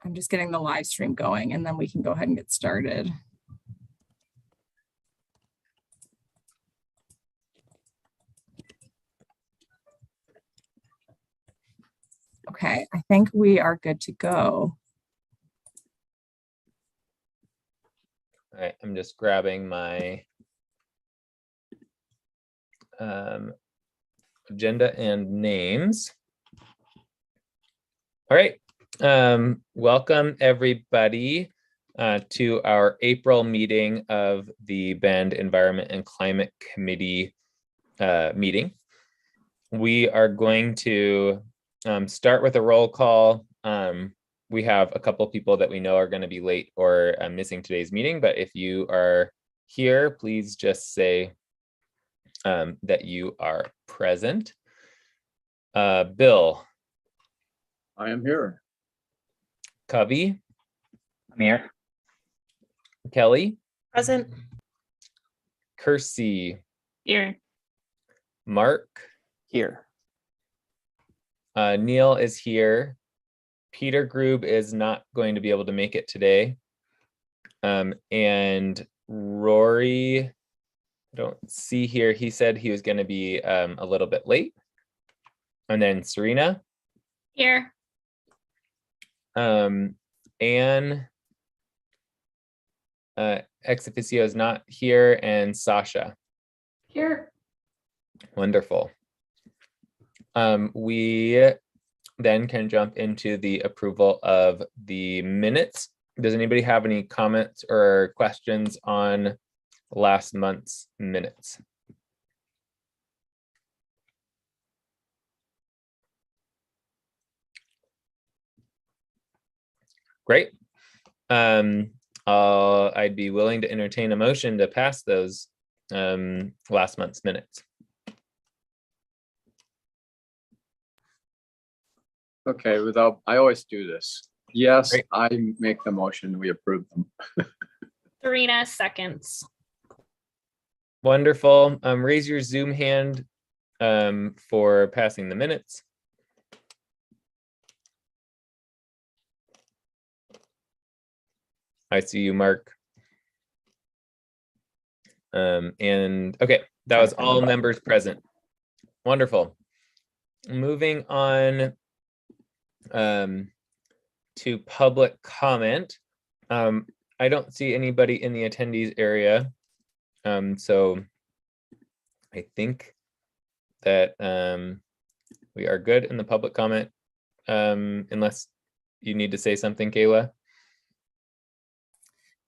I'm just getting the live stream going and then we can go ahead and get started. Okay, I think we are good to go. All right, I'm just grabbing my agenda and names. All right, welcome everybody to our April meeting of the Bend Environment and Climate Committee meeting. We are going to start with a roll call. We have a couple people that we know are going to be late or missing today's meeting, but if you are here, please just say that you are present. Bill. I am here. Covey. I'm here. Kelly. Present. Kersey. Here. Mark. Here. Neil is here. Peter Grube is not going to be able to make it today. And Rory, I don't see here. He said he was going to be a little bit late. And then Serena. Here. Anne ex officio is not here, and Sasha. Here. Wonderful. We then can jump into the approval of the minutes. Does anybody have any comments or questions on last month's minutes? Great. I'd be willing to entertain a motion to pass those last month's minutes. Okay, I always do this. Yes, Great. I make the motion, we approve them. Serena seconds. Wonderful. Raise your Zoom hand for passing the minutes. I see you, Mark. And okay, that was all members present. Wonderful. Moving on to public comment. I don't see anybody in the attendees area. So I think that we are good in the public comment, unless you need to say something, Kayla.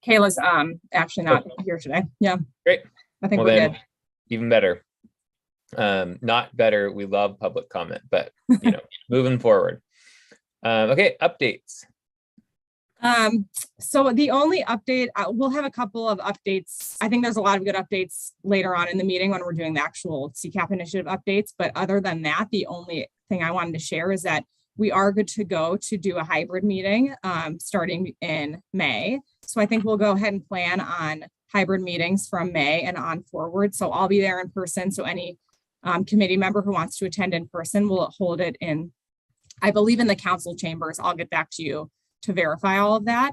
Kayla's actually not here today. Yeah. Great. I think Well, we're then, good. even better. Not better. We love public comment, but you know, moving forward. Okay, updates. So the only update, we'll have a couple of updates. I think there's a lot of good updates later on in the meeting when we're doing the actual CCAP initiative updates. But other than that, the only thing I wanted to share is that we are good to go to do a hybrid meeting starting in May. So I think we'll go ahead and plan on hybrid meetings from May and on forward. So I'll be there in person. So any committee member who wants to attend in person will hold it in, I believe, in the council chambers. I'll get back to you to verify all of that.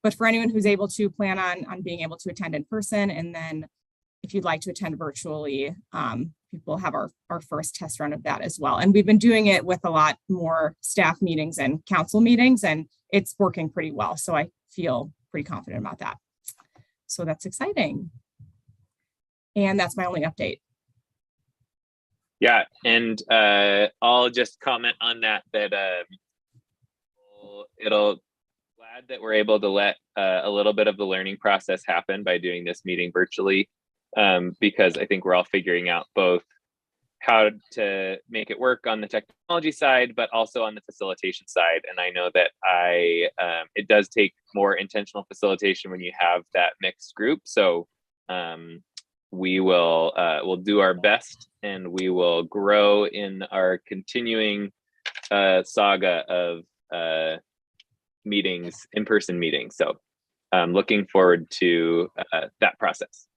But for anyone who's able to, plan on being able to attend in person. And then if you'd like to attend virtually, we'll have our first test run of that as well. And we've been doing it with a lot more staff meetings and council meetings, and it's working pretty well. So I feel pretty confident about that. So that's exciting. And that's my only update. Yeah, and I'll just comment on that it'll glad that we're able to let a little bit of the learning process happen by doing this meeting virtually, because I think we're all figuring out both how to make it work on the technology side, but also on the facilitation side. And I know that it does take more intentional facilitation when you have that mixed group. So we'll do our best, and we will grow in our continuing saga of meetings, in-person meetings. So looking forward to that process.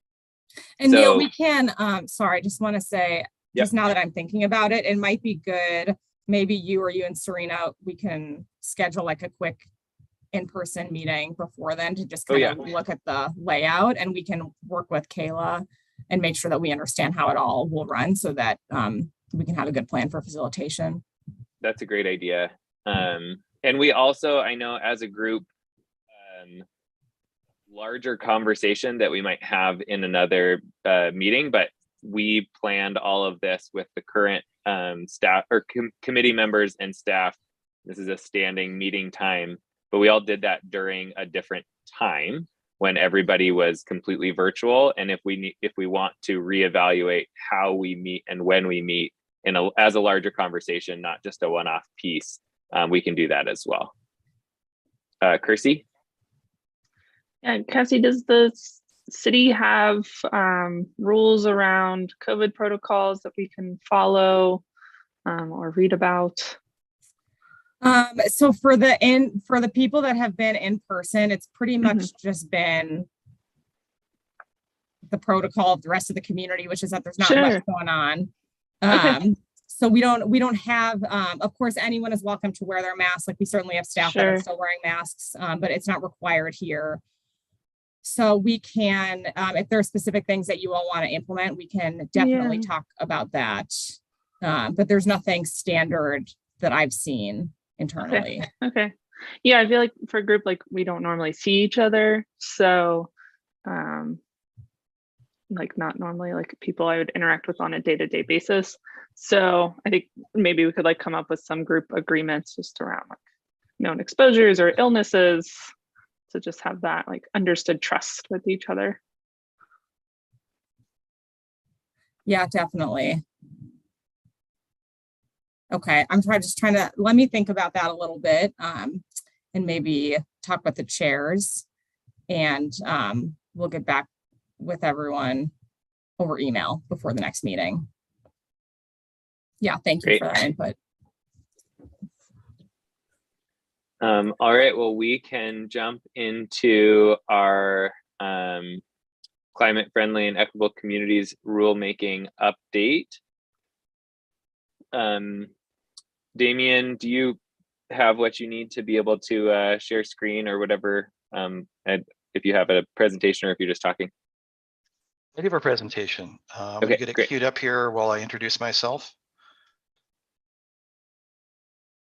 And Neil, we can, sorry, I just want to say, Yep. just now that I'm thinking about it, it might be good, maybe you and Serena, we can schedule like a quick in-person meeting before then to just Oh, kind yeah. of look at the layout, and we can work with Kayla and make sure that we understand how it all will run so that we can have a good plan for facilitation. That's a great idea. And we also, I know as a group, larger conversation that we might have in another meeting, but we planned all of this with the current staff or committee members and staff. This is a standing meeting time, but we all did that during a different time when everybody was completely virtual. And if we want to reevaluate how we meet and when we meet as a larger conversation, not just a one-off piece, we can do that as well. Kirsty? Yeah, Cassie, does the city have rules around COVID protocols that we can follow or read about? So for the people that have been in person, it's pretty much just been the protocol of the rest of the community, which is that there's not much going on. Okay. So we don't have, of course, anyone is welcome to wear their mask. Like we certainly have staff that are still wearing masks, but it's not required here. So we can, if there are specific things that you all want to implement, we can definitely talk about that. But there's nothing standard that I've seen internally. Okay. Yeah, I feel like for a group, like we don't normally see each other. So like not normally like people I would interact with on a day-to-day basis. So I think maybe we could like come up with some group agreements just around like known exposures or illnesses to just have that like understood trust with each other. Yeah, definitely. Okay, I'm just trying to, let me think about that a little bit and maybe talk with the chairs, and we'll get back with everyone over email before the next meeting. Yeah, thank you for that input. All right, well, we can jump into our climate friendly and equitable communities rulemaking update. Damien, do you have what you need to be able to share screen or whatever? If you have a presentation or if you're just talking. I give a presentation. I'm going to get it queued up here while I introduce myself.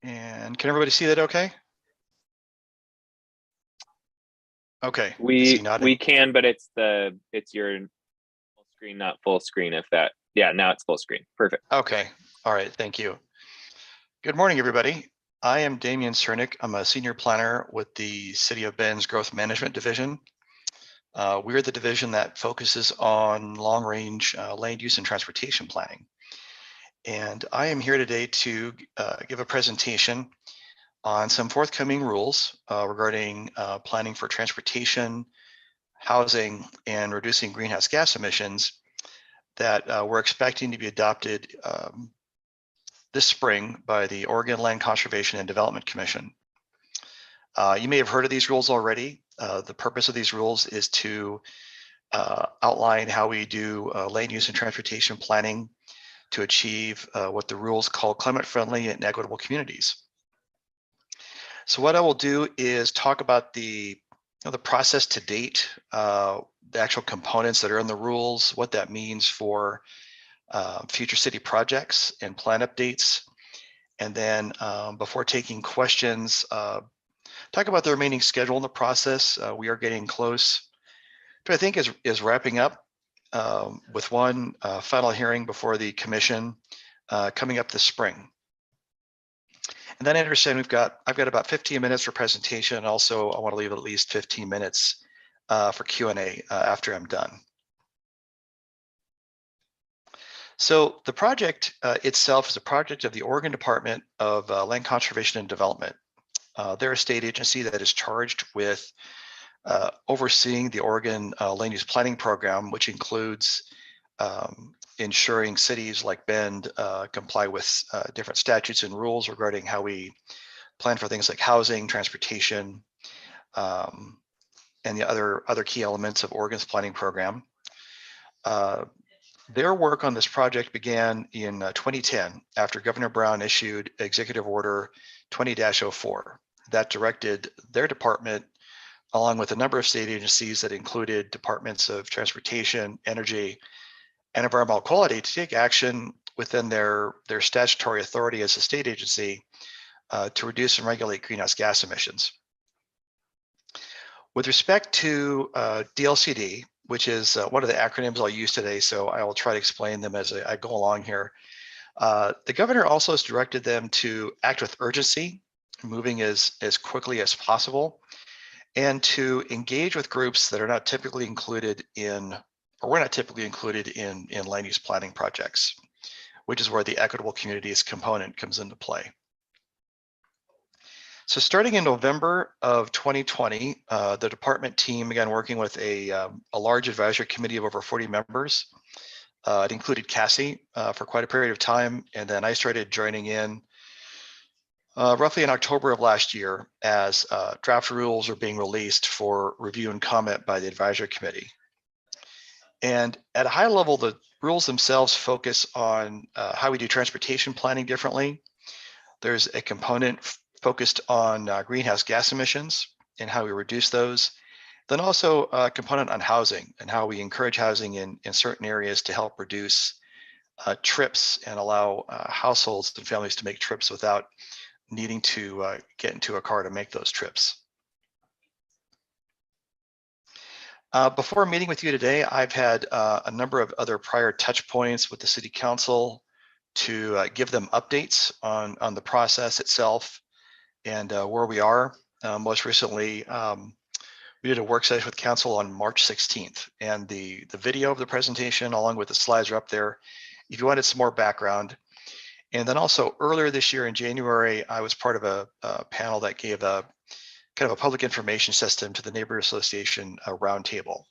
And can everybody see that okay? Okay. We can, but it's your full screen, not full screen. If that, yeah, now it's full screen. Perfect. Okay. All right. Thank you. Good morning, everybody. I am Damien Cernick. I'm a senior planner with the City of Bend's Growth Management Division. We're the division that focuses on long-range land use and transportation planning. And I am here today to give a presentation on some forthcoming rules regarding planning for transportation, housing, and reducing greenhouse gas emissions that we're expecting to be adopted this spring by the Oregon Land Conservation and Development Commission. You may have heard of these rules already. The purpose of these rules is to outline how we do land use and transportation planning to achieve what the rules call climate-friendly and equitable communities. So what I will do is talk about the process to date, the actual components that are in the rules, what that means for future city projects and plan updates. And then before taking questions, talk about the remaining schedule in the process. We are getting close to, I think, is wrapping up with one final hearing before the commission coming up this spring. And then I understand I've got about 15 minutes for presentation. Also, I want to leave at least 15 minutes for Q&A after I'm done. So the project itself is a project of the Oregon Department of Land Conservation and Development. They're a state agency that is charged with overseeing the Oregon land use planning program, which includes ensuring cities like Bend comply with different statutes and rules regarding how we plan for things like housing, transportation, and the other key elements of Oregon's planning program. Their work on this project began in 2010 after Governor Brown issued Executive Order 20-04. that directed their department, along with a number of state agencies that included departments of transportation, energy, and environmental quality, to take action within their statutory authority as a state agency to reduce and regulate greenhouse gas emissions. With respect to DLCD, which is one of the acronyms I'll use today, so I will try to explain them as I go along here. The governor also has directed them to act with urgency, moving as quickly as possible, and to engage with groups that are not typically included in, or were not typically included in land use planning projects, which is where the equitable communities component comes into play. So starting in November of 2020, the department team began working with a large advisory committee of over 40 members. It included Cassie for quite a period of time, and then I started joining in roughly in October of last year as draft rules are being released for review and comment by the advisory committee. And at a high level, the rules themselves focus on how we do transportation planning differently. There's a component focused on greenhouse gas emissions and how we reduce those. Then also a component on housing and how we encourage housing in certain areas to help reduce trips and allow households and families to make trips without needing to get into a car to make those trips. Before meeting with you today, I've had a number of other prior touch points with the City Council to give them updates on the process itself and where we are. Most recently, we did a work session with Council on March 16th, and the video of the presentation along with the slides are up there if you wanted some more background. And then also earlier this year in January, I was part of a panel that gave a kind of a public information system to the Neighborhood Association roundtable.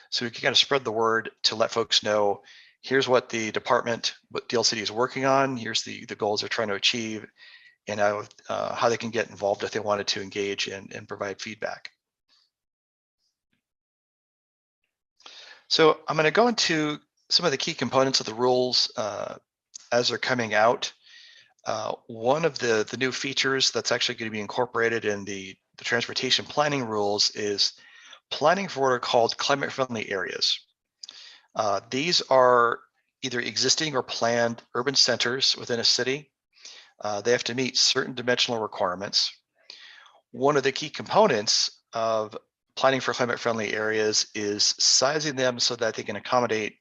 So we can kind of spread the word to let folks know, here's what the department, what DLCD is working on, here's the goals they're trying to achieve, and how they can get involved if they wanted to engage and provide feedback. So I'm going to go into some of the key components of the rules as they're coming out. One of the new features that's actually going to be incorporated in the transportation planning rules is planning for what are called climate-friendly areas. These are either existing or planned urban centers within a city. They have to meet certain dimensional requirements. One of the key components of planning for climate-friendly areas is sizing them so that they can accommodate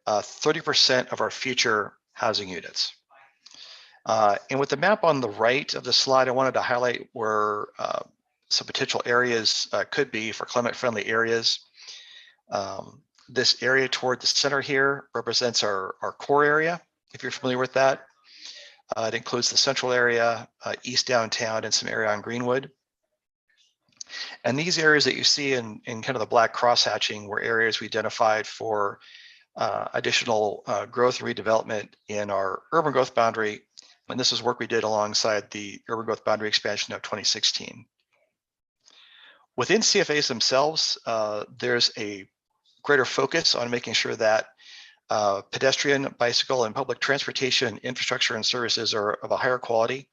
30% of our future housing units. And with the map on the right of the slide, I wanted to highlight where some potential areas could be for climate-friendly areas. This area toward the center here represents our core area, if you're familiar with that. It includes the central area, east downtown, and some area on Greenwood. And these areas that you see in kind of the black crosshatching were areas we identified for additional growth and redevelopment in our urban growth boundary. And this is work we did alongside the urban growth boundary expansion of 2016. Within CFAs themselves, there's a greater focus on making sure that pedestrian, bicycle, and public transportation infrastructure and services are of a higher quality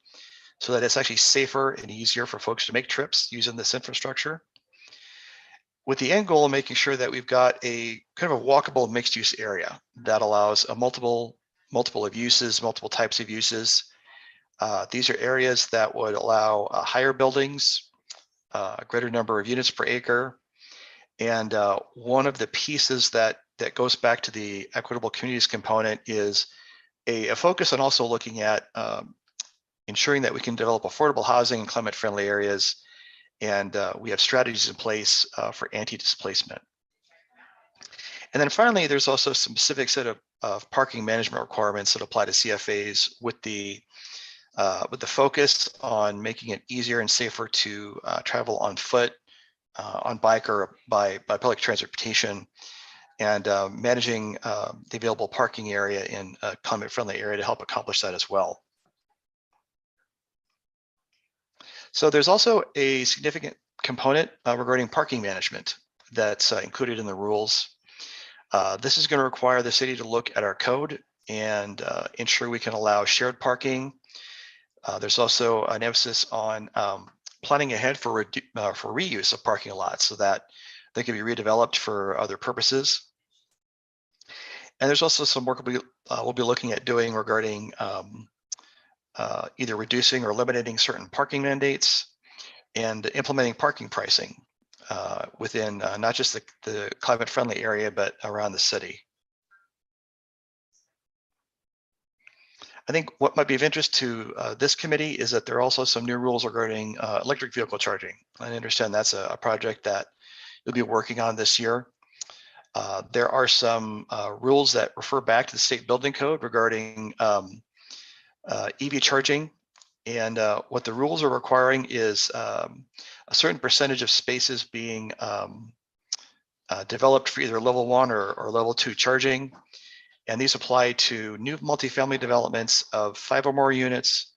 so that it's actually safer and easier for folks to make trips using this infrastructure, with the end goal of making sure that we've got a kind of a walkable mixed use area that allows a multiple of uses, multiple types of uses. These are areas that would allow higher buildings, a greater number of units per acre. And one of the pieces that goes back to the equitable communities component is a focus on also looking at ensuring that we can develop affordable housing in climate friendly areas. And we have strategies in place for anti-displacement. And then finally, there's also a specific set of parking management requirements that apply to CFAs with the focus on making it easier and safer to travel on foot, on bike, or by public transportation, and managing the available parking area in a climate-friendly area to help accomplish that as well. So there's also a significant component regarding parking management that's included in the rules. This is going to require the city to look at our code and ensure we can allow shared parking. There's also an emphasis on planning ahead for reuse of parking lots so that they can be redeveloped for other purposes. And there's also some work we'll be looking at doing regarding either reducing or eliminating certain parking mandates and implementing parking pricing within not just the climate friendly area, but around the city. I think what might be of interest to this committee is that there are also some new rules regarding electric vehicle charging. I understand that's a project that you'll be working on this year. There are some rules that refer back to the state building code regarding EV charging. And what the rules are requiring is a certain percentage of spaces being developed for either level 1 or level 2 charging. And these apply to new multifamily developments of 5 or more units,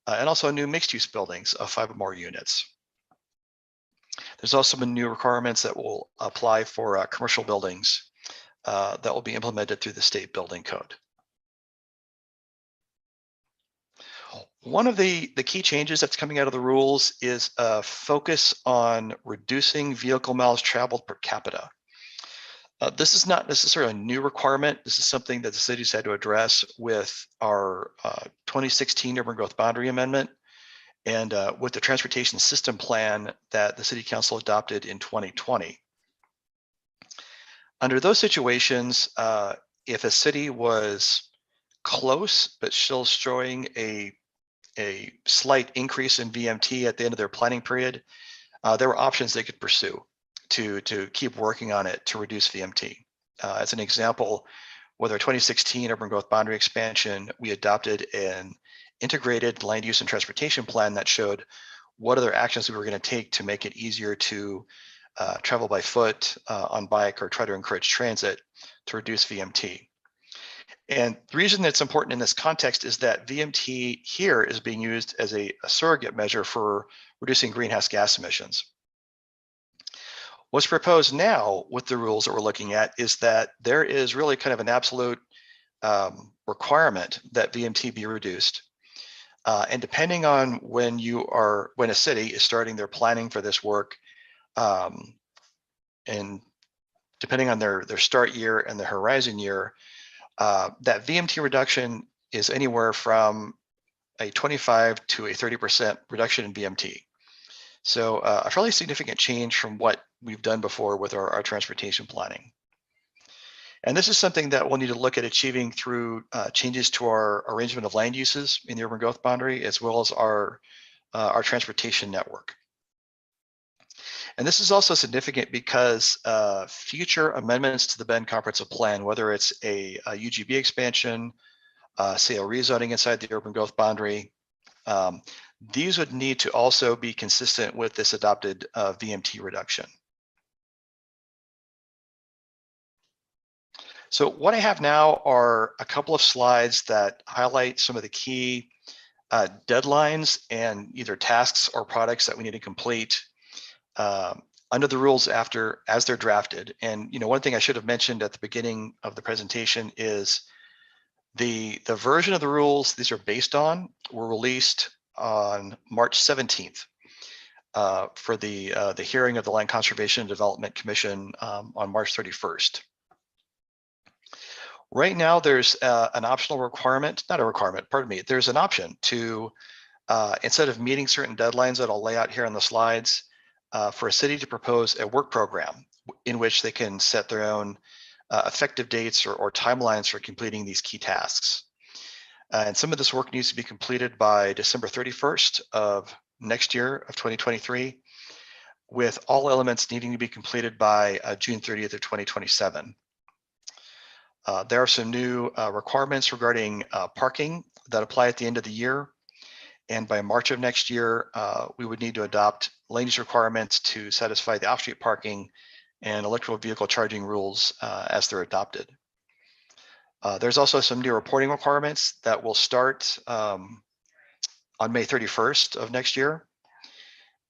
and also new mixed-use buildings of 5 or more units. There's also been new requirements that will apply for commercial buildings that will be implemented through the state building code. One of the key changes that's coming out of the rules is a focus on reducing vehicle miles traveled per capita. This is not necessarily a new requirement. This is something that the city's had to address with our 2016 Urban Growth Boundary Amendment and with the transportation system plan that the City Council adopted in 2020. Under those situations, if a city was close but still showing a slight increase in VMT at the end of their planning period, there were options they could pursue to keep working on it to reduce VMT. As an example, with our 2016 Urban Growth Boundary Expansion, we adopted an integrated land use and transportation plan that showed what other actions we were going to take to make it easier to travel by foot, on bike, or try to encourage transit to reduce VMT. And the reason that's important in this context is that VMT here is being used as a surrogate measure for reducing greenhouse gas emissions. What's proposed now with the rules that we're looking at is that there is really kind of an absolute requirement that VMT be reduced. And depending on when a city is starting their planning for this work, and depending on their start year and their horizon year, that VMT reduction is anywhere from a 25 to a 30% reduction in VMT. So a fairly significant change from what we've done before with our transportation planning. And this is something that we'll need to look at achieving through changes to our arrangement of land uses in the urban growth boundary, as well as our transportation network. And this is also significant because future amendments to the Bend Comprehensive Plan, whether it's a UGB expansion, say a rezoning inside the urban growth boundary, these would need to also be consistent with this adopted VMT reduction. So what I have now are a couple of slides that highlight some of the key deadlines and either tasks or products that we need to complete under the rules as they're drafted. And one thing I should have mentioned at the beginning of the presentation is the version of the rules these are based on were released on March 17th for the hearing of the Land Conservation and Development Commission on March 31st. Right now, there's an optional requirement, not a requirement, pardon me, there's an option to, instead of meeting certain deadlines that I'll lay out here on the slides, for a city to propose a work program in which they can set their own effective dates or timelines for completing these key tasks. And some of this work needs to be completed by December 31st of next year of 2023, with all elements needing to be completed by June 30th of 2027. There are some new requirements regarding parking that apply at the end of the year. And by March of next year, we would need to adopt land use requirements to satisfy the off-street parking and electrical vehicle charging rules as they're adopted. There's also some new reporting requirements that will start on May 31st of next year.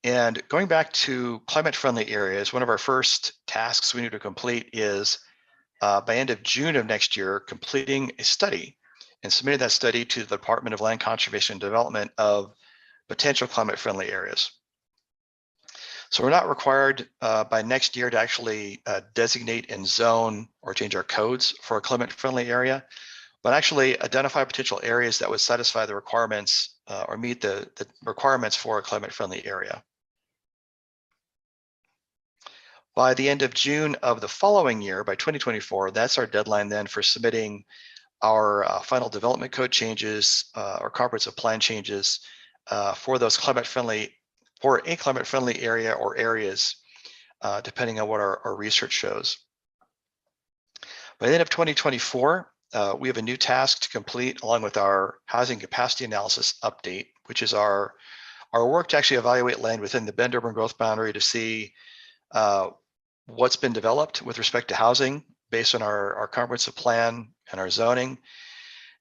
And going back to climate-friendly areas, one of our first tasks we need to complete is by end of June of next year, completing a study and submitting that study to the Department of Land Conservation and Development of potential climate-friendly areas. So we're not required by next year to actually designate and zone or change our codes for a climate-friendly area, but actually identify potential areas that would satisfy the requirements or meet the requirements for a climate-friendly area. By the end of June of the following year, by 2024, that's our deadline then for submitting our final development code changes or comprehensive plan changes for those for a climate-friendly area or areas, depending on what our research shows. By the end of 2024, we have a new task to complete along with our housing capacity analysis update, which is our work to actually evaluate land within the Bend urban growth boundary to see what's been developed with respect to housing based on our comprehensive plan and our zoning,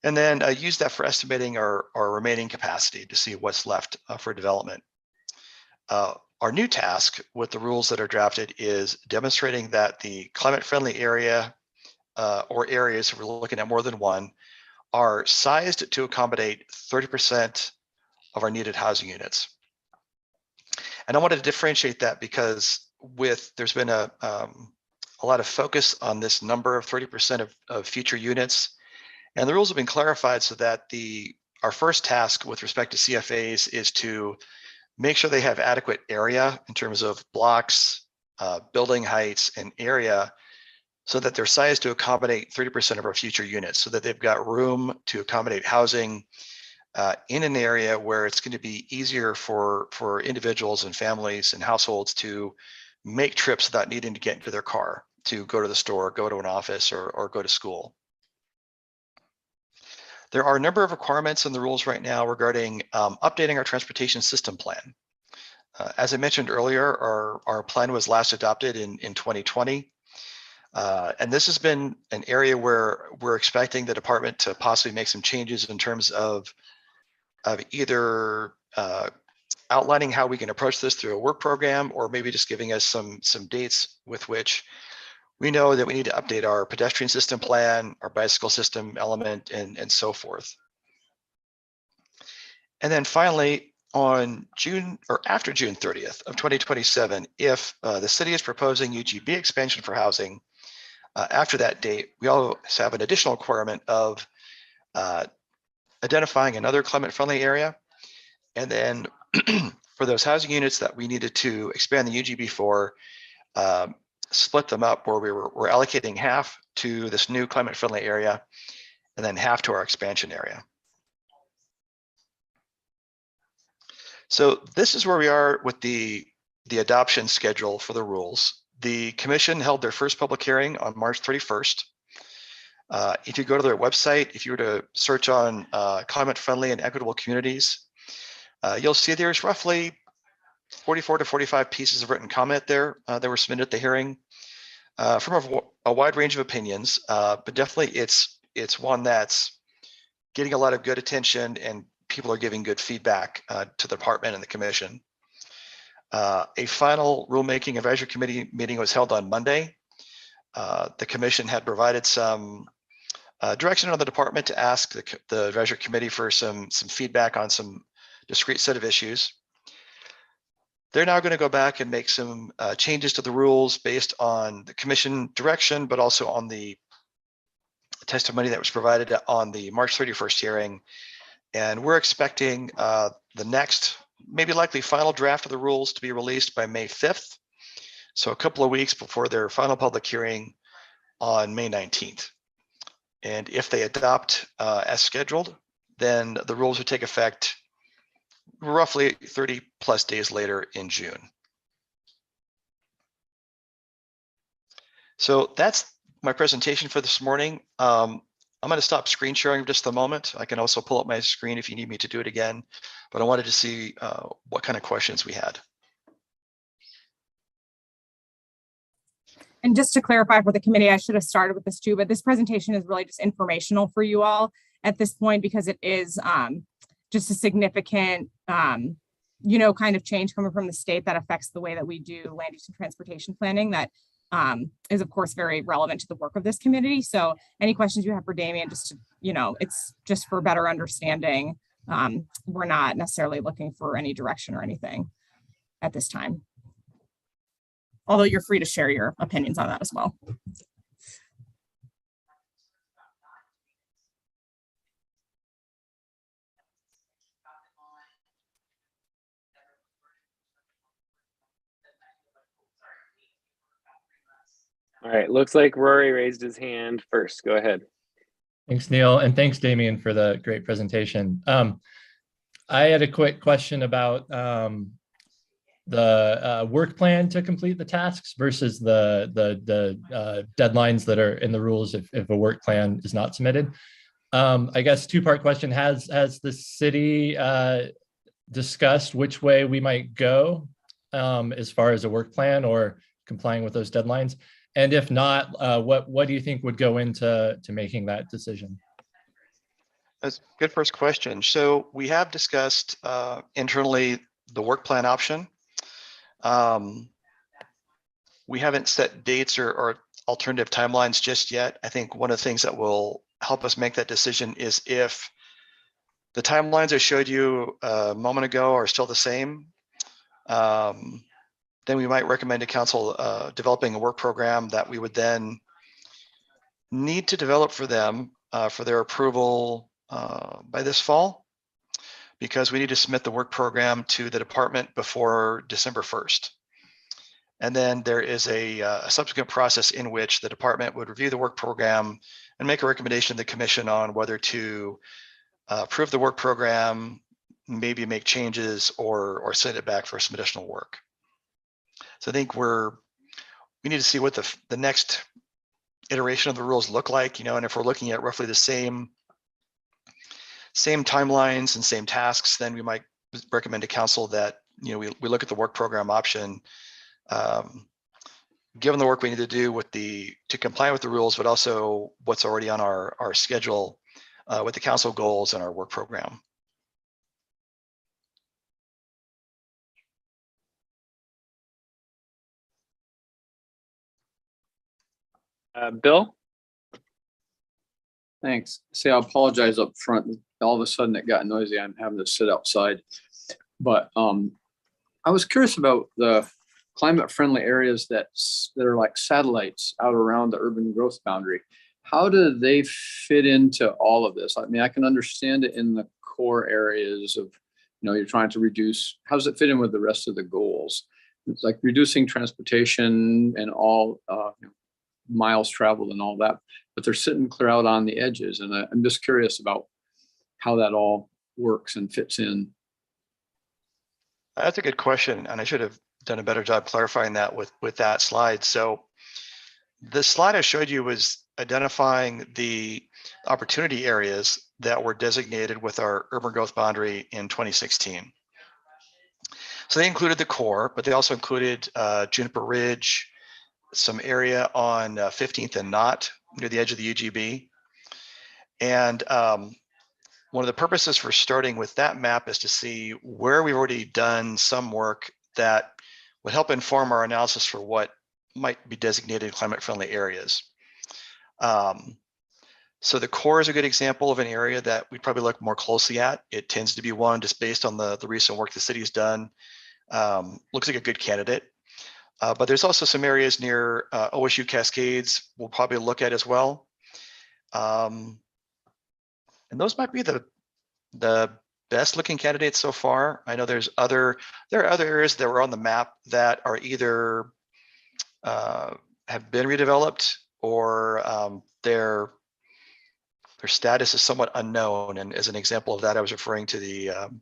and then use that for estimating our remaining capacity to see what's left for development. Our new task with the rules that are drafted is demonstrating that the climate-friendly area or areas, if we're looking at more than one, are sized to accommodate 30% of our needed housing units. And I wanted to differentiate that because there's been a lot of focus on this number of 30% of future units, and the rules have been clarified so that our first task with respect to CFAs is to make sure they have adequate area in terms of blocks, building heights, and area, so that they're sized to accommodate 30% of our future units, so that they've got room to accommodate housing in an area where it's going to be easier for individuals and families and households to make trips without needing to get into their car to go to the store, go to an office, or go to school. There are a number of requirements in the rules right now regarding updating our transportation system plan. As I mentioned earlier, our plan was last adopted in 2020. And this has been an area where we're expecting the department to possibly make some changes in terms of either outlining how we can approach this through a work program, or maybe just giving us some dates with which we know that we need to update our pedestrian system plan, our bicycle system element, and so forth. And then finally, on after June 30th of 2027, if the city is proposing UGB expansion for housing, after that date, we also have an additional requirement of identifying another climate-friendly area. And then for those housing units that we needed to expand the UGB for, split them up where we're allocating half to this new climate-friendly area and then half to our expansion area. So this is where we are with the adoption schedule for the rules. The commission held their first public hearing on March 31st. If you go to their website, if you were to search on climate-friendly and equitable communities, you'll see there's roughly 44 to 45 pieces of written comment there that were submitted at the hearing from a wide range of opinions, but definitely it's one that's getting a lot of good attention and people are giving good feedback to the department and the commission. A final rulemaking advisory committee meeting was held on Monday. The commission had provided some direction on the department to ask the advisory committee for some feedback on some discrete set of issues. They're now going to go back and make some changes to the rules based on the commission direction, but also on the testimony that was provided on the March 31st hearing. And we're expecting the next, maybe likely final draft of the rules to be released by May 5th. So a couple of weeks before their final public hearing on May 19th. And if they adopt as scheduled, then the rules would take effect roughly 30 plus days later in June. So that's my presentation for this morning. I'm going to stop screen sharing for just a moment. I can also pull up my screen if you need me to do it again, but I wanted to see what kind of questions we had. And just to clarify for the committee, I should have started with this too, but this presentation is really just informational for you all at this point because it is just a significant, kind of change coming from the state that affects the way that we do land use and transportation planning that is of course very relevant to the work of this committee. So any questions you have for Damien, just to, it's just for better understanding. We're not necessarily looking for any direction or anything at this time. Although you're free to share your opinions on that as well. All right, looks like Rory raised his hand first. Go ahead. Thanks, Neil, and thanks, Damien, for the great presentation. I had a quick question about the work plan to complete the tasks versus the deadlines that are in the rules if a work plan is not submitted. I guess two-part question: Has the city discussed which way we might go as far as a work plan or complying with those deadlines? And if not, what do you think would go into making that decision? That's a good first question. So we have discussed internally the work plan option. We haven't set dates or alternative timelines just yet. I think one of the things that will help us make that decision is if the timelines I showed you a moment ago are still the same, then we might recommend to council developing a work program that we would then need to develop for them for their approval by this fall, because we need to submit the work program to the department before December 1st. And then there is a subsequent process in which the department would review the work program and make a recommendation to the commission on whether to approve the work program, maybe make changes or send it back for some additional work. So I think we need to see what the next iteration of the rules look like, and if we're looking at roughly the same timelines and same tasks, then we might recommend to council that we look at the work program option, given the work we need to do to comply with the rules, but also what's already on our schedule with the council goals and our work program. Bill? Thanks. See, I apologize up front. All of a sudden it got noisy. I'm having to sit outside. But I was curious about the climate friendly areas that are like satellites out around the urban growth boundary. How do they fit into all of this? I mean, I can understand it in the core areas of, you're trying to reduce. How does it fit in with the rest of the goals? It's like reducing transportation and all miles traveled and all that, but they're sitting clear out on the edges. And I'm just curious about how that all works and fits in. That's a good question, and I should have done a better job clarifying that with that slide. So the slide I showed you was identifying the opportunity areas that were designated with our urban growth boundary in 2016. So they included the core, but they also included Juniper Ridge, some area on 15th and Knott near the edge of the UGB. And one of the purposes for starting with that map is to see where we've already done some work that would help inform our analysis for what might be designated climate-friendly areas. So the core is a good example of an area that we probably look more closely at. It tends to be one just based on the recent work the city's done. Looks like a good candidate. But there's also some areas near OSU Cascades we'll probably look at as well. And those might be the best looking candidates so far. I know there are other areas that were on the map that are either have been redeveloped or their status is somewhat unknown. And as an example of that, I was referring to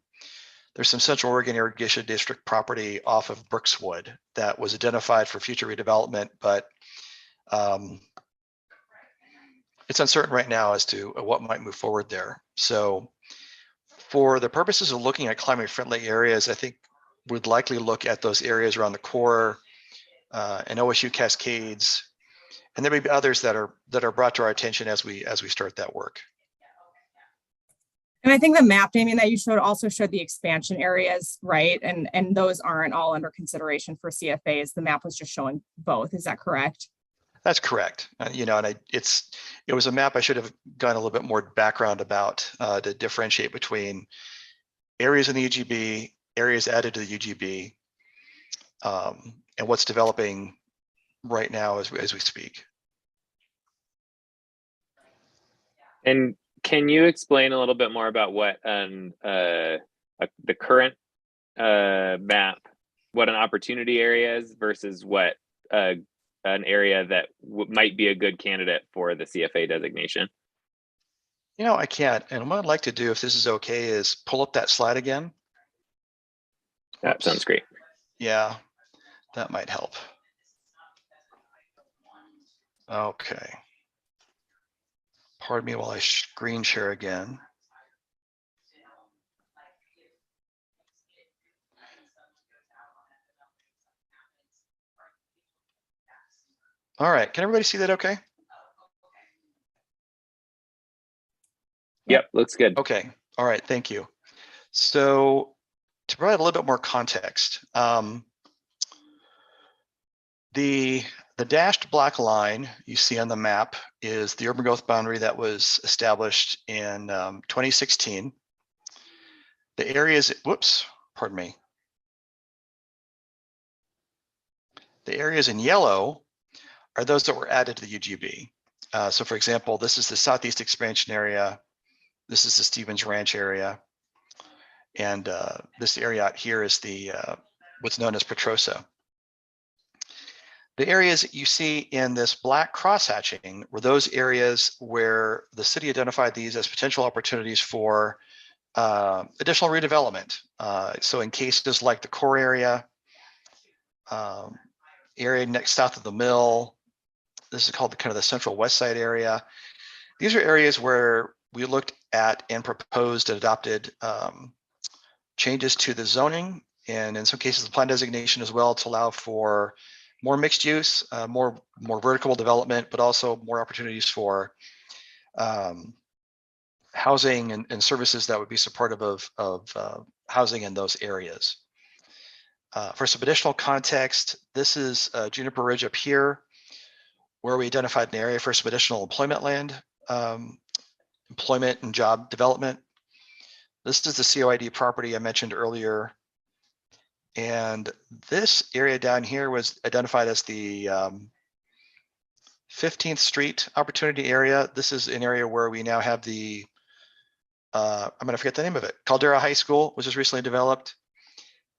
there's some Central Oregon Irrigation District property off of Brookswood that was identified for future redevelopment, but it's uncertain right now as to what might move forward there. So for the purposes of looking at climate friendly areas, I think we'd likely look at those areas around the core and OSU Cascades, and there may be others that are brought to our attention as we start that work. And I think the map, Damien, that you showed also showed the expansion areas, right? And those aren't all under consideration for CFAs. The map was just showing both. Is that correct? That's correct. And it was a map I should have gotten a little bit more background about to differentiate between areas in the UGB, areas added to the UGB, and what's developing right now as we speak. And can you explain a little bit more about what the current map, what an opportunity area is versus what an area that might be a good candidate for the CFA designation? You know, I can't. And what I'd like to do, if this is okay, is pull up that slide again. That Oops. sounds great. Yeah, that might help. Okay. Pardon me while I screen share again. All right, can everybody see that okay? Yep, looks good. Okay, all right, thank you. So to provide a little bit more context, the dashed black line you see on the map is the urban growth boundary that was established in 2016. The areas, whoops, pardon me. The areas in yellow are those that were added to the UGB. So for example, this is the Southeast expansion area. This is the Stevens Ranch area. And this area out here is the what's known as Petrosa. The areas that you see in this black crosshatching were those areas where the city identified these as potential opportunities for additional redevelopment. So in cases like the core area, area next south of the mill, this is called kind of the central west side area. These are areas where we looked at and proposed and adopted changes to the zoning, and in some cases the plan designation as well, to allow for more mixed use, more vertical development, but also more opportunities for housing and services that would be supportive of housing in those areas. For some additional context, this is Juniper Ridge up here, where we identified an area for some additional employment land, employment and job development. This is the COID property I mentioned earlier. And this area down here was identified as the 15th Street opportunity area. This is an area where we now have the, I'm going to forget the name of it, Caldera High School, which was recently developed.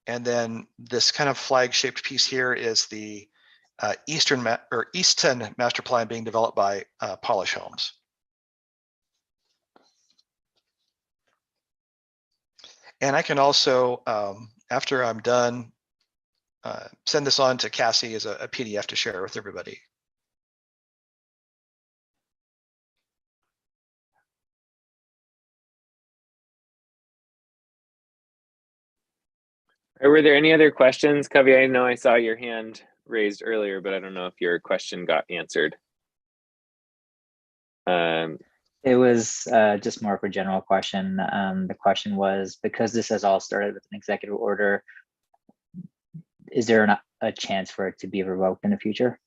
And then this kind of flag-shaped piece here is the Easton Master Plan being developed by Polish Homes. And I can also, after I'm done, send this on to Cassie as a PDF to share with everybody. Were there any other questions, Kavi? I know I saw your hand raised earlier, but I don't know if your question got answered. It was just more of a general question. The question was, because this has all started with an executive order, is there a chance for it to be revoked in the future?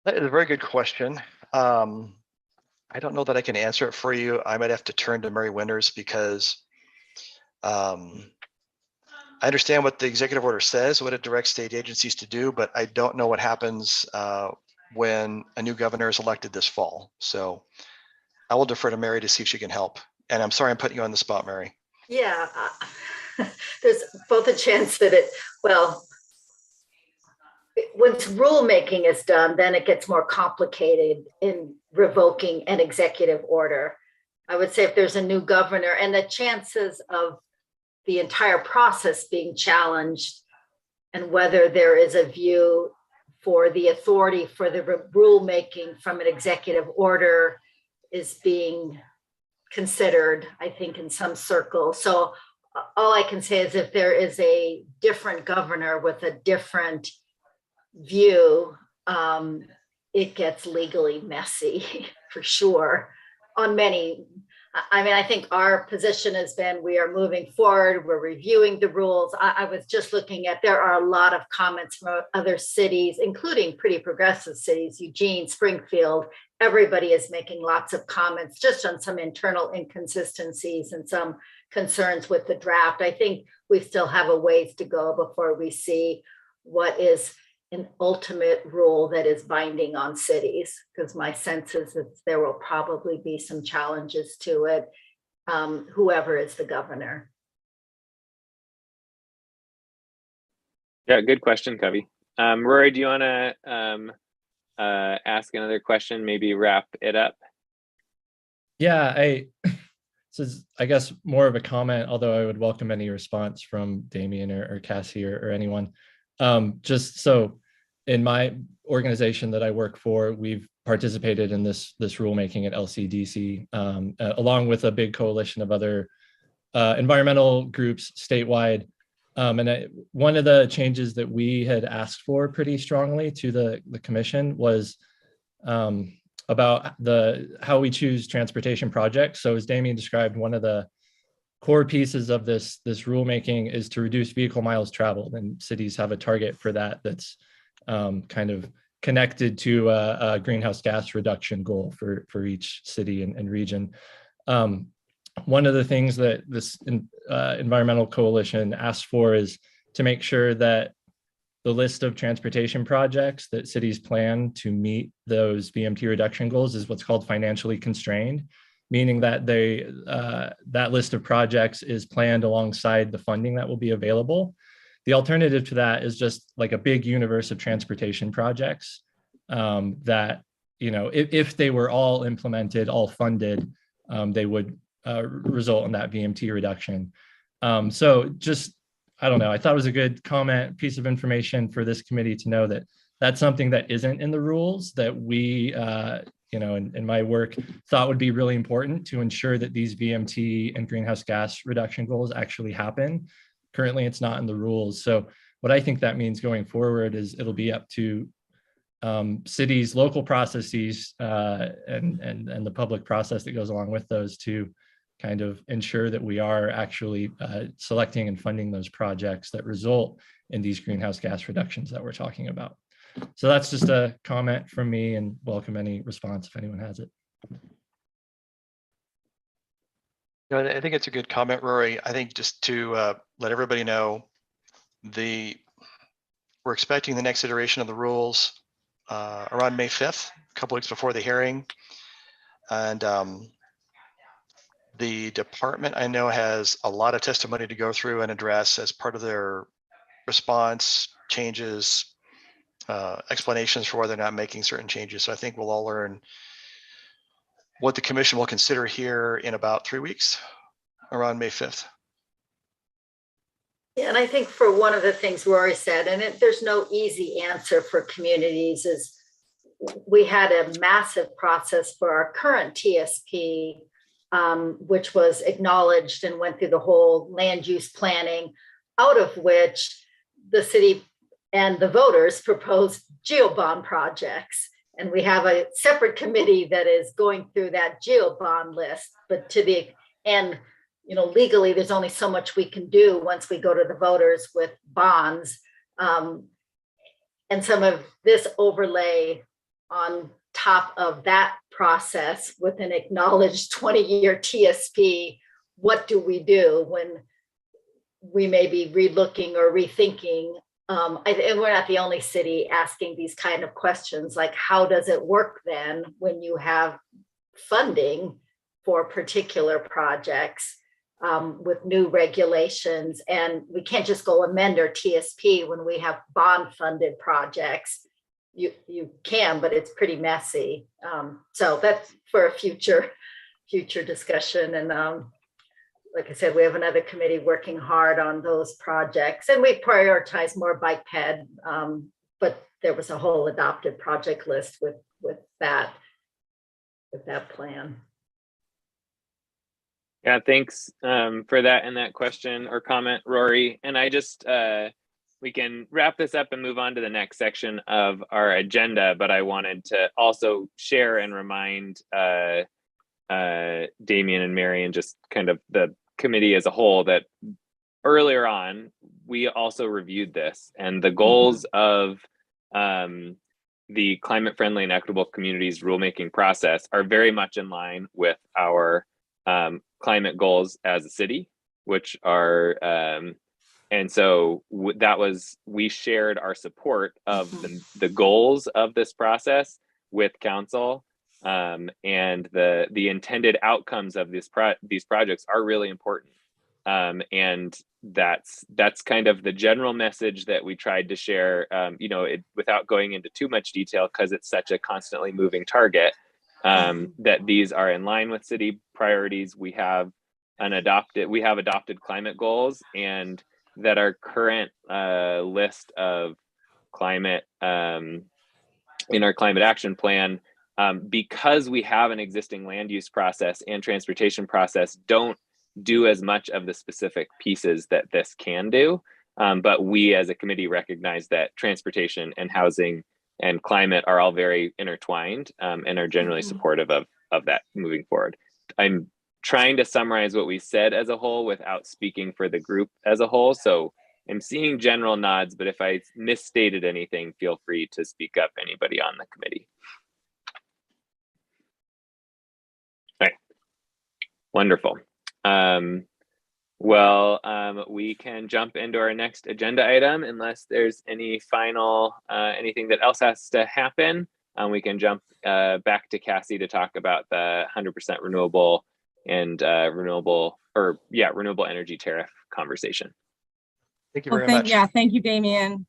That is a very good question. I don't know that I can answer it for you. I might have to turn to Mary Winters, because I understand what the executive order says, what it directs state agencies to do, but I don't know what happens when a new governor is elected this fall. So I will defer to Mary to see if she can help. And I'm sorry I'm putting you on the spot, Mary. Yeah, there's both a chance that once rulemaking is done, then it gets more complicated in revoking an executive order. I would say if there's a new governor, and the chances of the entire process being challenged, and whether there is a view for the authority for the rulemaking from an executive order is being considered, I think, in some circles. So all I can say is if there is a different governor with a different view, it gets legally messy for sure on many. I mean, I think our position has been, we are moving forward, we're reviewing the rules. I was just looking at, there are a lot of comments from other cities, including pretty progressive cities, Eugene, Springfield. Everybody is making lots of comments just on some internal inconsistencies and some concerns with the draft. I think we still have a ways to go before we see what is an ultimate rule that is binding on cities, because my sense is that there will probably be some challenges to it, whoever is the governor. Yeah, good question, Covey. Rory, do you want to ask another question? Maybe wrap it up. Yeah, this is, I guess, more of a comment, although I would welcome any response from Damien or Cassie or anyone. Just so in my organization that I work for, we've participated in this rulemaking at LCDC, along with a big coalition of other environmental groups statewide. One of the changes that we had asked for pretty strongly to the commission was about how we choose transportation projects. So as Damien described, one of the core pieces of this rulemaking is to reduce vehicle miles traveled, and cities have a target for that that's kind of connected to a greenhouse gas reduction goal for each city and region. One of the things that this environmental coalition asked for is to make sure that the list of transportation projects that cities plan to meet those VMT reduction goals is what's called financially constrained, meaning that that list of projects is planned alongside the funding that will be available. The alternative to that is just like a big universe of transportation projects that, if they were all implemented, all funded, they would result in that VMT reduction. So just, I don't know, I thought it was a good comment, piece of information for this committee to know that that's something that isn't in the rules that we, in my work, thought would be really important to ensure that these VMT and greenhouse gas reduction goals actually happen. Currently, it's not in the rules. So what I think that means going forward is it'll be up to cities, local processes, and the public process that goes along with those to kind of ensure that we are actually selecting and funding those projects that result in these greenhouse gas reductions that we're talking about. So that's just a comment from me, and welcome any response if anyone has it. I think it's a good comment, Rory. I think just to let everybody know, we're expecting the next iteration of the rules around May 5th, a couple weeks before the hearing. And the department, I know, has a lot of testimony to go through and address as part of their response, changes, explanations for why they're not making certain changes. So I think we'll all learn what the commission will consider here in about 3 weeks, around May 5th. Yeah, and I think for one of the things Rory said, and there's no easy answer for communities, is we had a massive process for our current TSP, which was acknowledged and went through the whole land use planning, out of which the city and the voters proposed geobond projects. And we have a separate committee that is going through that geobond list, but legally, there's only so much we can do once we go to the voters with bonds. And some of this overlay on top of that process with an acknowledged 20-year TSP, what do we do when we may be relooking or rethinking? And we're not the only city asking these kind of questions, like how does it work then when you have funding for particular projects with new regulations, and we can't just go amend our TSP when we have bond funded projects. You can, but it's pretty messy. So that's for a future discussion. And like I said, we have another committee working hard on those projects, and we prioritize more bike ped, but there was a whole adopted project list with that plan. Yeah, thanks for that and that question or comment, Rory. And I just, we can wrap this up and move on to the next section of our agenda, but I wanted to also share and remind Damien and Mary and just kind of the committee as a whole that earlier on, we also reviewed this, and the goals of the climate friendly and equitable communities rulemaking process are very much in line with our climate goals as a city. which are, and so we shared our support of the goals of this process with council, and the intended outcomes of these projects are really important. And that's kind of the general message that we tried to share, without going into too much detail, because it's such a constantly moving target, that these are in line with city priorities. We have adopted climate goals, and that our current list of climate in our climate action plan, because we have an existing land use process and transportation process, don't do as much of the specific pieces that this can do. But we as a committee recognize that transportation and housing and climate are all very intertwined, and are generally supportive of that moving forward. I'm trying to summarize what we said as a whole without speaking for the group as a whole. So I'm seeing general nods, but if I misstated anything, feel free to speak up, anybody on the committee. All right, wonderful. We can jump into our next agenda item unless there's any final, anything that else has to happen. We can jump back to Cassie to talk about the 100% renewable and renewable energy tariff conversation. Thank you very much. Yeah, thank you, Damien.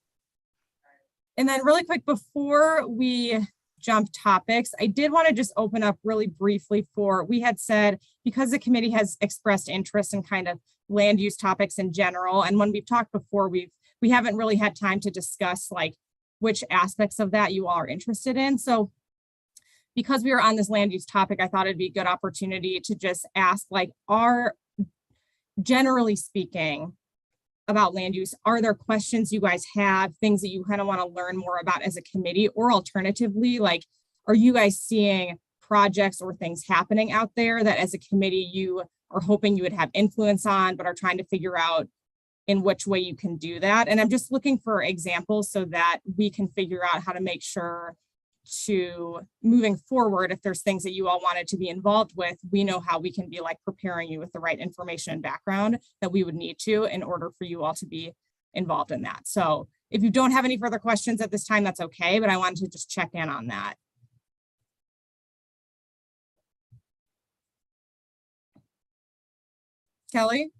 And then really quick, before we jump topics, I did want to just open up really briefly we had said, because the committee has expressed interest in kind of land use topics in general, and when we've talked before, we haven't really had time to discuss like which aspects of that you all are interested in. So because we were on this land use topic, I thought it'd be a good opportunity to just ask, like, generally speaking about land use, are there questions you guys have, things that you kind of want to learn more about as a committee, or alternatively, like, are you guys seeing projects or things happening out there that as a committee you are hoping you would have influence on, but are trying to figure out in which way you can do that? And I'm just looking for examples so that we can figure out how to make sure to moving forward, if there's things that you all wanted to be involved with, we know how we can be like preparing you with the right information and background that we would need to in order for you all to be involved in that. So if you don't have any further questions at this time, that's okay, but I wanted to just check in on that. Kelly?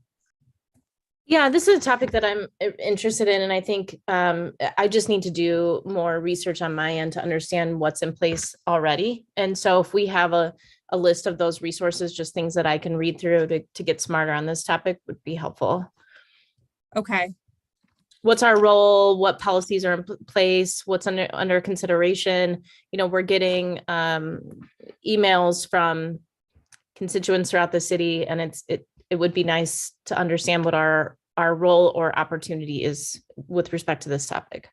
Yeah, this is a topic that I'm interested in, and I think I just need to do more research on my end to understand what's in place already. And so if we have a list of those resources, just things that I can read through to get smarter on this topic would be helpful. Okay. What's our role? What policies are in place? What's under consideration? You know, we're getting emails from constituents throughout the city, and it would be nice to understand what our role or opportunity is with respect to this topic.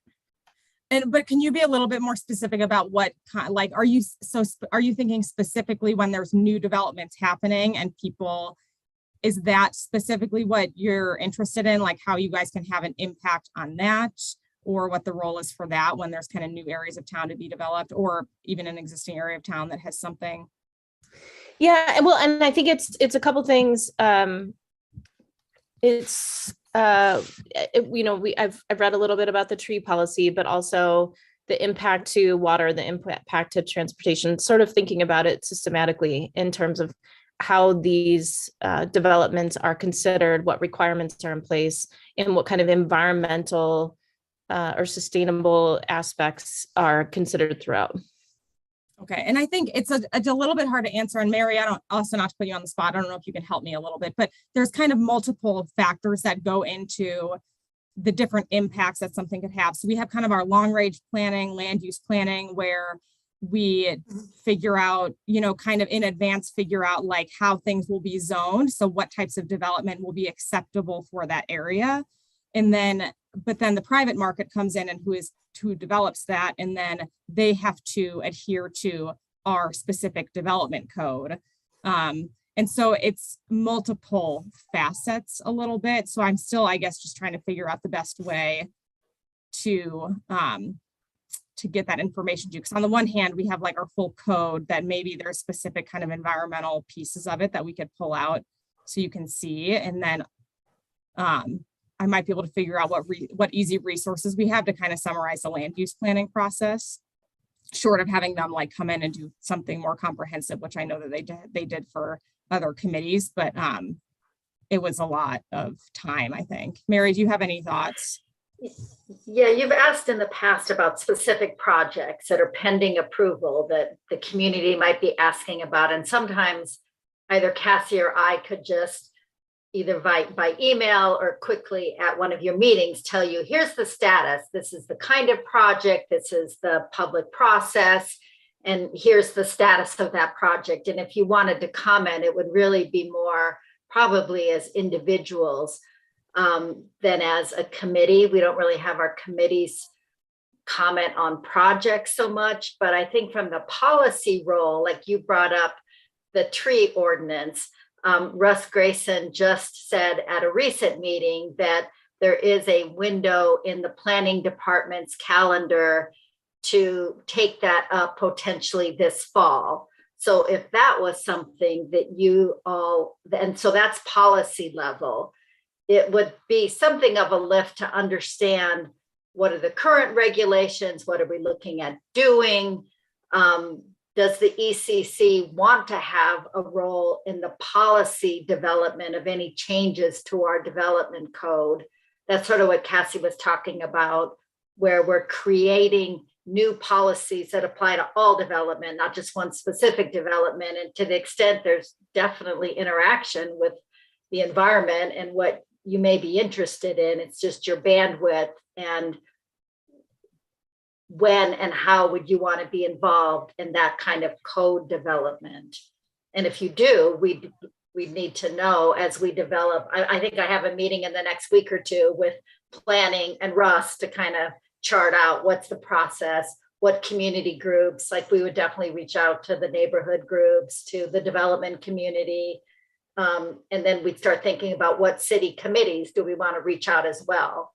But can you be a little bit more specific about what like, are you thinking specifically when there's new developments happening and people, is that specifically what you're interested in? Like how you guys can have an impact on that, or what the role is for that when there's kind of new areas of town to be developed, or even an existing area of town that has something? Yeah, well, and I think it's a couple things. I've read a little bit about the tree policy, but also the impact to water, the impact to transportation, sort of thinking about it systematically in terms of how these developments are considered, what requirements are in place, and what kind of environmental or sustainable aspects are considered throughout. Okay, and I think it's a little bit hard to answer. And Mary, not to put you on the spot, I don't know if you can help me a little bit, but there's kind of multiple factors that go into the different impacts that something could have. So we have kind of our long range planning, land use planning, where we figure out, kind of in advance, figure out like how things will be zoned. So what types of development will be acceptable for that area. But then the private market comes in and who develops that, and then they have to adhere to our specific development code. And so it's multiple facets a little bit. So I'm still, I guess, just trying to figure out the best way to get that information to you. Because on the one hand, we have like our full code that maybe there's specific kind of environmental pieces of it that we could pull out so you can see. And then I might be able to figure out what easy resources we have to kind of summarize the land use planning process, short of having them like come in and do something more comprehensive, which I know that they did for other committees, but it was a lot of time, I think. Mary, do you have any thoughts? Yeah, you've asked in the past about specific projects that are pending approval that the community might be asking about. And sometimes either Cassie or I could just either by email or quickly at one of your meetings tell you, here's the status. This is the kind of project. This is the public process. And here's the status of that project. And if you wanted to comment, it would really be more probably as individuals than as a committee. We don't really have our committees comment on projects so much, but I think from the policy role, like you brought up the tree ordinance, Russ Grayson just said at a recent meeting that there is a window in the planning department's calendar to take that up potentially this fall. So if that was something that you all, and so that's policy level, it would be something of a lift to understand what are the current regulations, what are we looking at doing? Does the ECC want to have a role in the policy development of any changes to our development code? That's sort of what Cassie was talking about, where we're creating new policies that apply to all development, not just one specific development. And to the extent there's definitely interaction with the environment and what you may be interested in, it's just your bandwidth and when and how would you want to be involved in that kind of code development. And if you do, we need to know as we develop. I think I have a meeting in the next week or two with planning and Russ to kind of chart out what's the process, what community groups, like we would definitely reach out to the neighborhood groups, to the development community. And then we'd start thinking about what city committees do we want to reach out as well.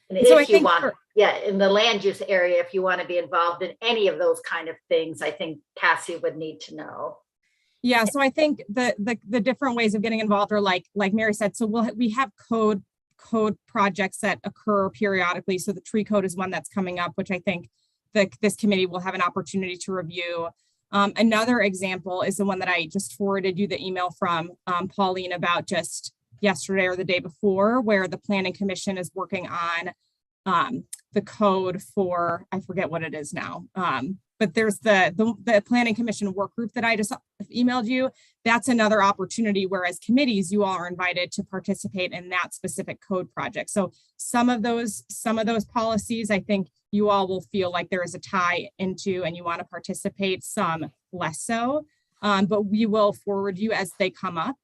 And So if you want, in the land use area, if you want to be involved in any of those kind of things, I think Cassie would need to know. Yeah, so I think the different ways of getting involved are like Mary said, so we have code projects that occur periodically. So the tree code is one that's coming up, which I think this committee will have an opportunity to review. Another example is the one that I just forwarded you the email from Pauline about just yesterday or the day before, where the Planning Commission is working on the code for, I forget what it is now, but there's the Planning Commission work group that I just emailed you. That's another opportunity where as committees, you all are invited to participate in that specific code project. So some of those policies, I think you all will feel like there is a tie into and you want to participate, some less so, but we will forward you as they come up.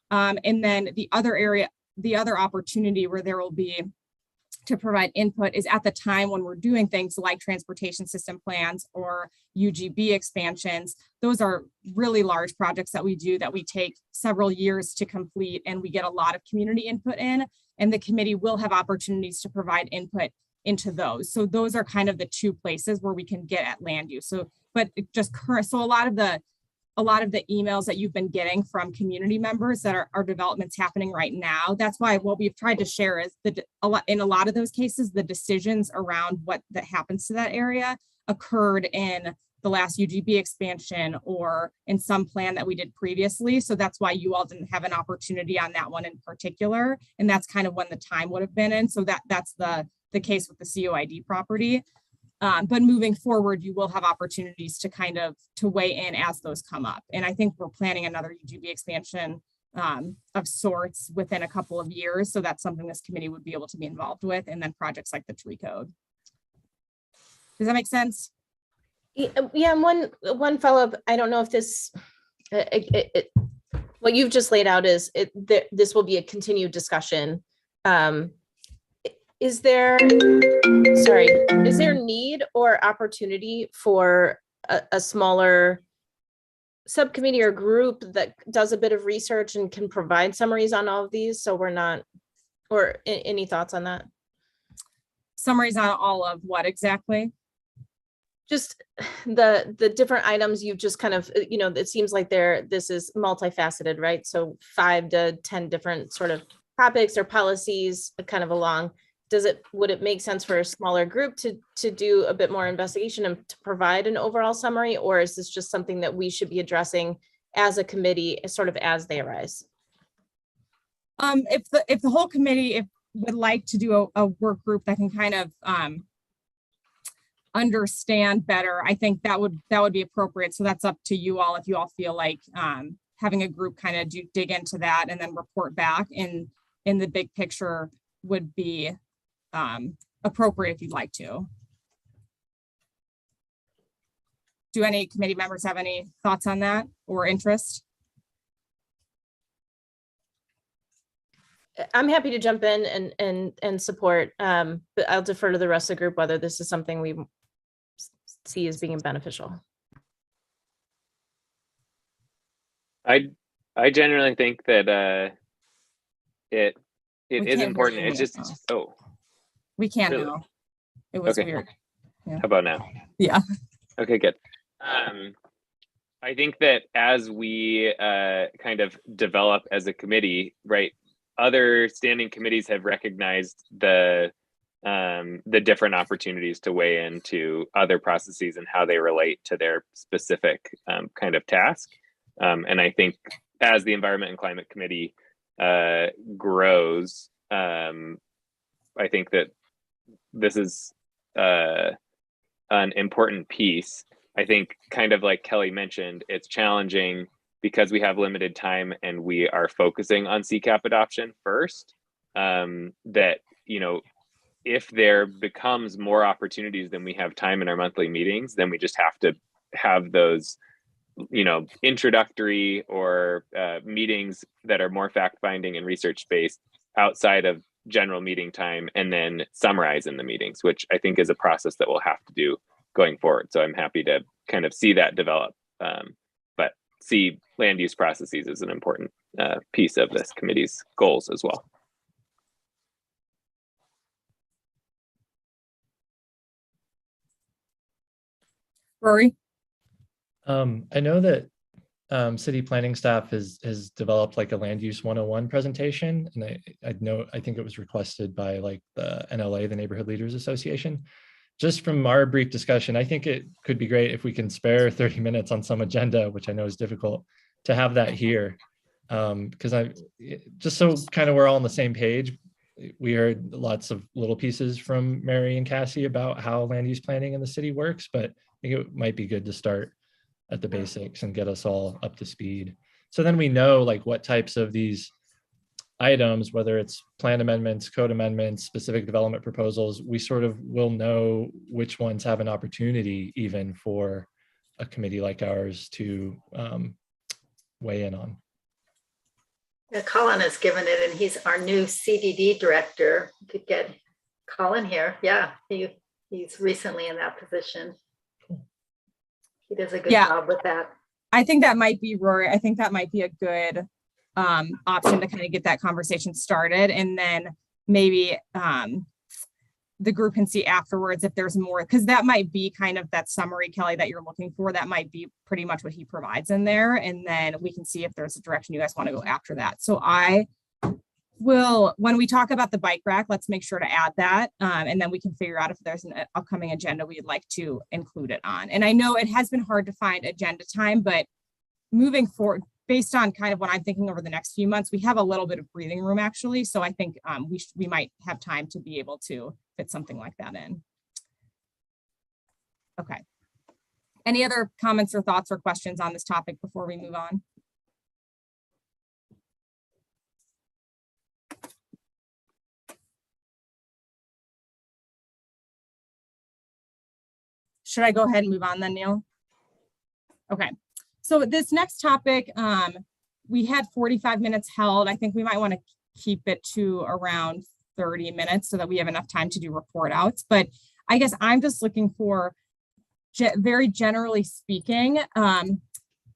And then the other opportunity where there will be to provide input is at the time when we're doing things like transportation system plans or UGB expansions. Those are really large projects that we do that we take several years to complete, and we get a lot of community input in, and the committee will have opportunities to provide input into those. So those are kind of the two places where we can get at land use. So, but it just current, so a lot of the emails that you've been getting from community members that are developments happening right now. That's why what we've tried to share is in a lot of those cases, the decisions around what that happens to that area occurred in the last UGB expansion or in some plan that we did previously. So that's why you all didn't have an opportunity on that one in particular. And that's kind of when the time would have been in. So that's the case with the COID property. But moving forward, you will have opportunities to weigh in as those come up. And I think we're planning another UGB expansion of sorts within a couple of years. So that's something this committee would be able to be involved with. And then projects like the tree code. Does that make sense? Yeah, one follow-up. I don't know if this, what you've just laid out is this will be a continued discussion. Is there need or opportunity for a smaller subcommittee or group that does a bit of research and can provide summaries on all of these? So we're not, or any thoughts on that? Summaries on all of what exactly? Just the different items you've just kind of, it seems like this is multifaceted, right? So 5 to 10 different sort of topics or policies kind of along, would it make sense for a smaller group to do a bit more investigation and to provide an overall summary? Or is this just something that we should be addressing as a committee, sort of as they arise? If the whole committee would like to do a work group that can kind of understand better, I think that would be appropriate. So that's up to you all if you all feel like having a group kind of dig into that and then report back in the big picture would be appropriate if you'd like to. Do any committee members have any thoughts on that or interest? I'm happy to jump in and support, but I'll defer to the rest of the group whether this is something we see as being beneficial. I generally think that it is important. It's just We can't really? know. It was Okay. weird. How about now? Yeah. Okay, good. I think that as we kind of develop as a committee, right, other standing committees have recognized the different opportunities to weigh into other processes and how they relate to their specific kind of task. And I think as the Environment and Climate Committee grows, I think that this is an important piece. I think kind of like Kelly mentioned, it's challenging because we have limited time and we are focusing on CCAP adoption first, that, you know, if there becomes more opportunities than we have time in our monthly meetings, then we just have to have those, you know, introductory or meetings that are more fact-finding and research-based outside of general meeting time, and then summarize in the meetings, which I think is a process that we'll have to do going forward. So I'm happy to kind of see that develop, but see land use processes as an important piece of this committee's goals as well. Rory? I know that city planning staff has developed like a land use 101 presentation, and I think it was requested by like the NLA, the Neighborhood Leaders Association. Just from our brief discussion, I think it could be great if we can spare 30 minutes on some agenda, which I know is difficult, to have that here. Because just so kind of we're all on the same page. We heard lots of little pieces from Mary and Cassie about how land use planning in the city works, but I think it might be good to start at the basics and get us all up to speed. So then we know like what types of these items, whether it's plan amendments, code amendments, specific development proposals, we sort of will know which ones have an opportunity even for a committee like ours to weigh in on. Yeah, Colin has given it, and he's our new CDD director. You could get Colin here. Yeah, he's recently in that position. He does a good job with that. I think that might be, Rory, I think that might be a good option to kind of get that conversation started, and then maybe the group can see afterwards if there's more, because that might be kind of that summary, Kelly, that you're looking for. That might be pretty much what he provides in there, and then we can see if there's a direction you guys want to go after that. So I will, when we talk about the bike rack, let's make sure to add that, and then we can figure out if there's an upcoming agenda we'd like to include it on. And I know it has been hard to find agenda time, but moving forward, based on kind of what I'm thinking over the next few months, we have a little bit of breathing room actually. So I think we might have time to be able to fit something like that in. Okay. Any other comments or thoughts or questions on this topic before we move on? Should I go ahead and move on then, Neil? Okay. So this next topic, we had 45 minutes held. I think we might want to keep it to around 30 minutes so that we have enough time to do report outs. But I guess I'm just looking for, very generally speaking,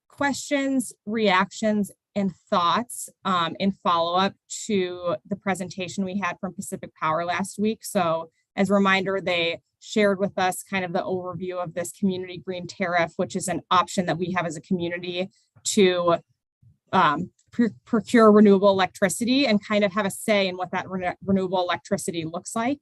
questions, reactions, and thoughts in follow-up to the presentation we had from Pacific Power last week. So as a reminder, they shared with us kind of the overview of this community green tariff, which is an option that we have as a community to procure renewable electricity and kind of have a say in what that renewable electricity looks like.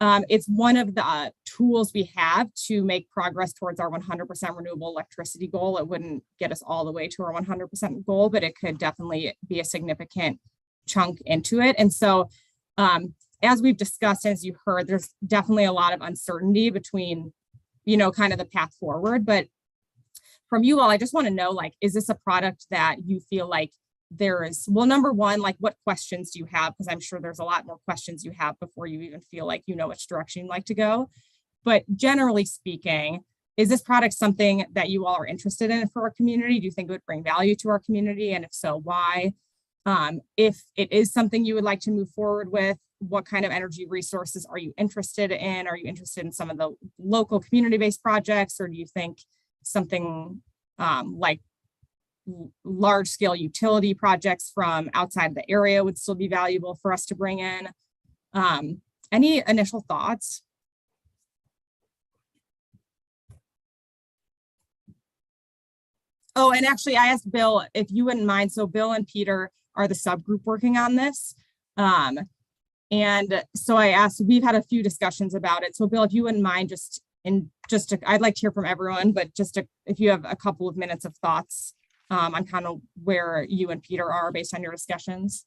It's one of the tools we have to make progress towards our 100% renewable electricity goal. It wouldn't get us all the way to our 100% goal, but it could definitely be a significant chunk into it. And so, as we've discussed, as you heard, there's definitely a lot of uncertainty between, kind of the path forward. But from you all, I just want to know, like, is this a product that you feel like there is, well, number one, like, what questions do you have? Because I'm sure there's a lot more questions you have before you even feel like you know which direction you'd like to go. But generally speaking, is this product something that you all are interested in for our community? Do you think it would bring value to our community? And if so, why? If it is something you would like to move forward with, what kind of energy resources are you interested in? Are you interested in some of the local community-based projects, or do you think something like large-scale utility projects from outside the area would still be valuable for us to bring in? Any initial thoughts? Oh, and actually I asked Bill if you wouldn't mind. So Bill and Peter are the subgroup working on this. And so I asked, we've had a few discussions about it. So Bill, if you wouldn't mind, I'd like to hear from everyone, but if you have a couple of minutes of thoughts on kind of where you and Peter are based on your discussions.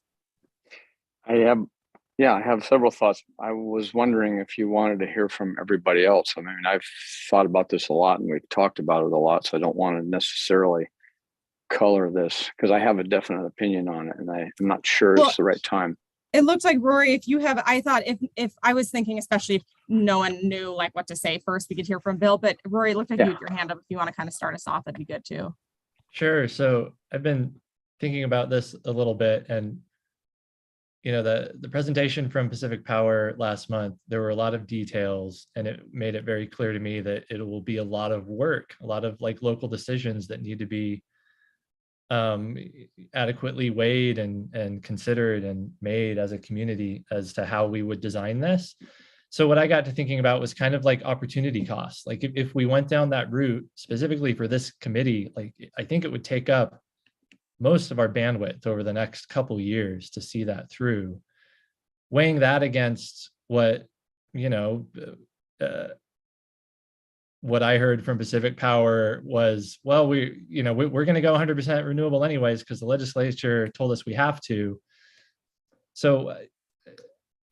I have several thoughts. I was wondering if you wanted to hear from everybody else. I mean, I've thought about this a lot and we've talked about it a lot, so I don't want to necessarily color this because I have a definite opinion on it and I'm not sure it's the right time. It looks like, Rory, if you have, I thought if I was thinking, especially if no one knew like what to say first, we could hear from Bill, but Rory, it looked like you had your hand up. If you want to kind of start us off, that'd be good too. Sure. So I've been thinking about this a little bit, and the presentation from Pacific Power last month, there were a lot of details, and it made it very clear to me that it will be a lot of work, a lot of like local decisions that need to be adequately weighed and considered and made as a community as to how we would design this. So what I got to thinking about was kind of like opportunity costs. Like if we went down that route specifically for this committee, like I think it would take up most of our bandwidth over the next couple years to see that through. Weighing that against what what I heard from Pacific Power was, well, we're going to go 100% renewable anyways because the legislature told us we have to. So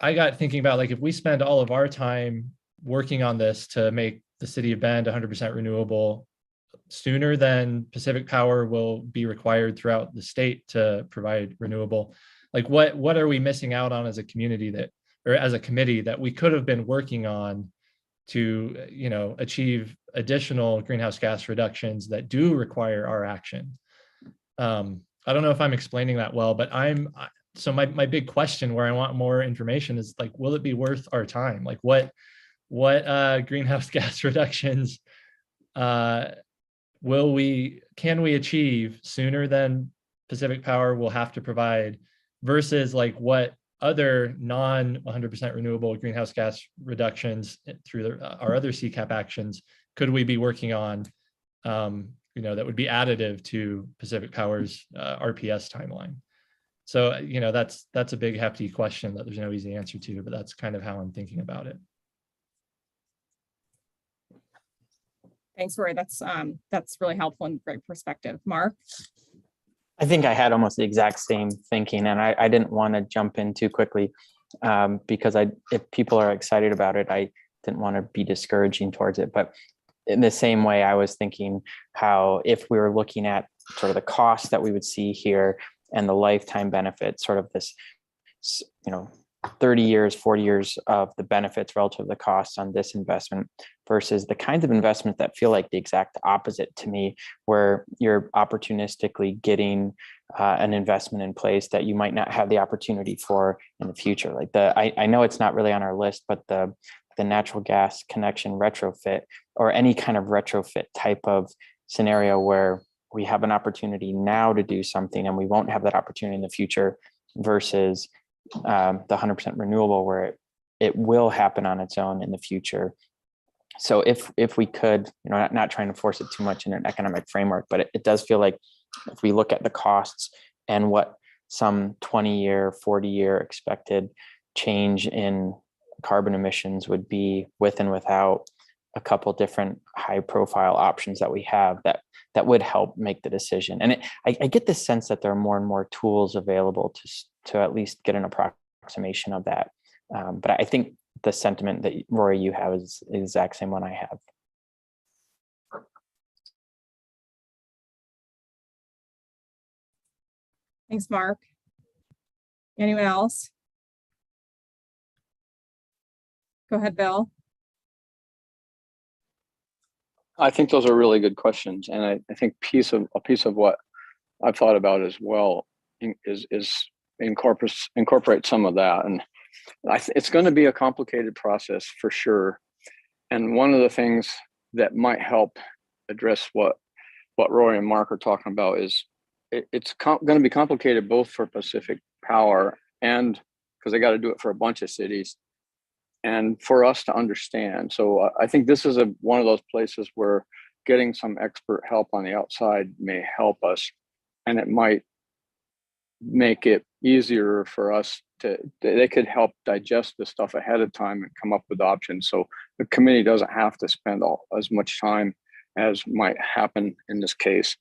I got thinking about, like, if we spend all of our time working on this to make the city of Bend 100% renewable sooner than Pacific Power will be required throughout the state to provide renewable, like what are we missing out on as a community or as a committee that we could have been working on to achieve additional greenhouse gas reductions that do require our action? I don't know if I'm explaining that well, but so my big question where I want more information is, like, will it be worth our time? Like what greenhouse gas reductions can we achieve sooner than Pacific Power will have to provide, versus like what other non 100% renewable greenhouse gas reductions through our other CCAP actions could we be working on, that would be additive to Pacific Power's RPS timeline? So, that's a big hefty question that there's no easy answer to, but that's kind of how I'm thinking about it. Thanks, Rory. That's really helpful and great perspective. Mark? I think I had almost the exact same thinking, and I didn't want to jump in too quickly because if people are excited about it, I didn't want to be discouraging towards it. But in the same way, I was thinking how if we were looking at sort of the cost that we would see here and the lifetime benefit, sort of this, 30 years, 40 years of the benefits relative to the costs on this investment versus the kinds of investment that feel like the exact opposite to me, where you're opportunistically getting an investment in place that you might not have the opportunity for in the future. Like I know it's not really on our list, but the natural gas connection retrofit, or any kind of retrofit type of scenario where we have an opportunity now to do something and we won't have that opportunity in the future, versus the 100% renewable where it will happen on its own in the future. So if we could, not trying to force it too much in an economic framework, but it does feel like if we look at the costs and what some 20-year, 40-year expected change in carbon emissions would be with and without a couple different high profile options that we have that would help make the decision. And I get the sense that there are more and more tools available to at least get an approximation of that. But I think the sentiment that Rory, you have is the exact same one I have. Thanks, Mark. Anyone else? Go ahead, Bill. I think those are really good questions. And I think a piece of what I've thought about as well is incorporate some of that. And it's going to be a complicated process for sure. And one of the things that might help address what Rory and Mark are talking about is it's going to be complicated both for Pacific Power and because they got to do it for a bunch of cities and for us to understand. So I think this is one of those places where getting some expert help on the outside may help us, and it might make it easier for us they could help digest the stuff ahead of time and come up with options. So the committee doesn't have to spend as much time as might happen in this case.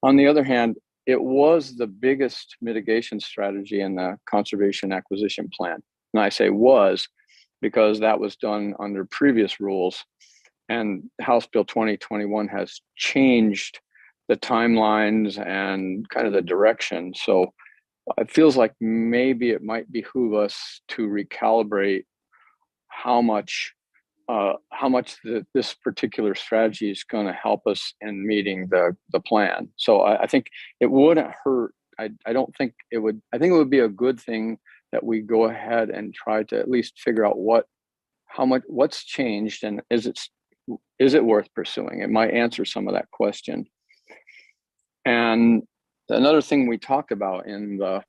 On the other hand, it was the biggest mitigation strategy in the conservation acquisition plan. And I say was because that was done under previous rules, and House Bill 2021 has changed the timelines and kind of the direction. So it feels like maybe it might behoove us to recalibrate how much this particular strategy is going to help us in meeting the plan. So I think it wouldn't hurt. I don't think it would. I think it would be a good thing that we go ahead and try to at least figure out what's changed, and is it worth pursuing? It might answer some of that question. And another thing we talked about in our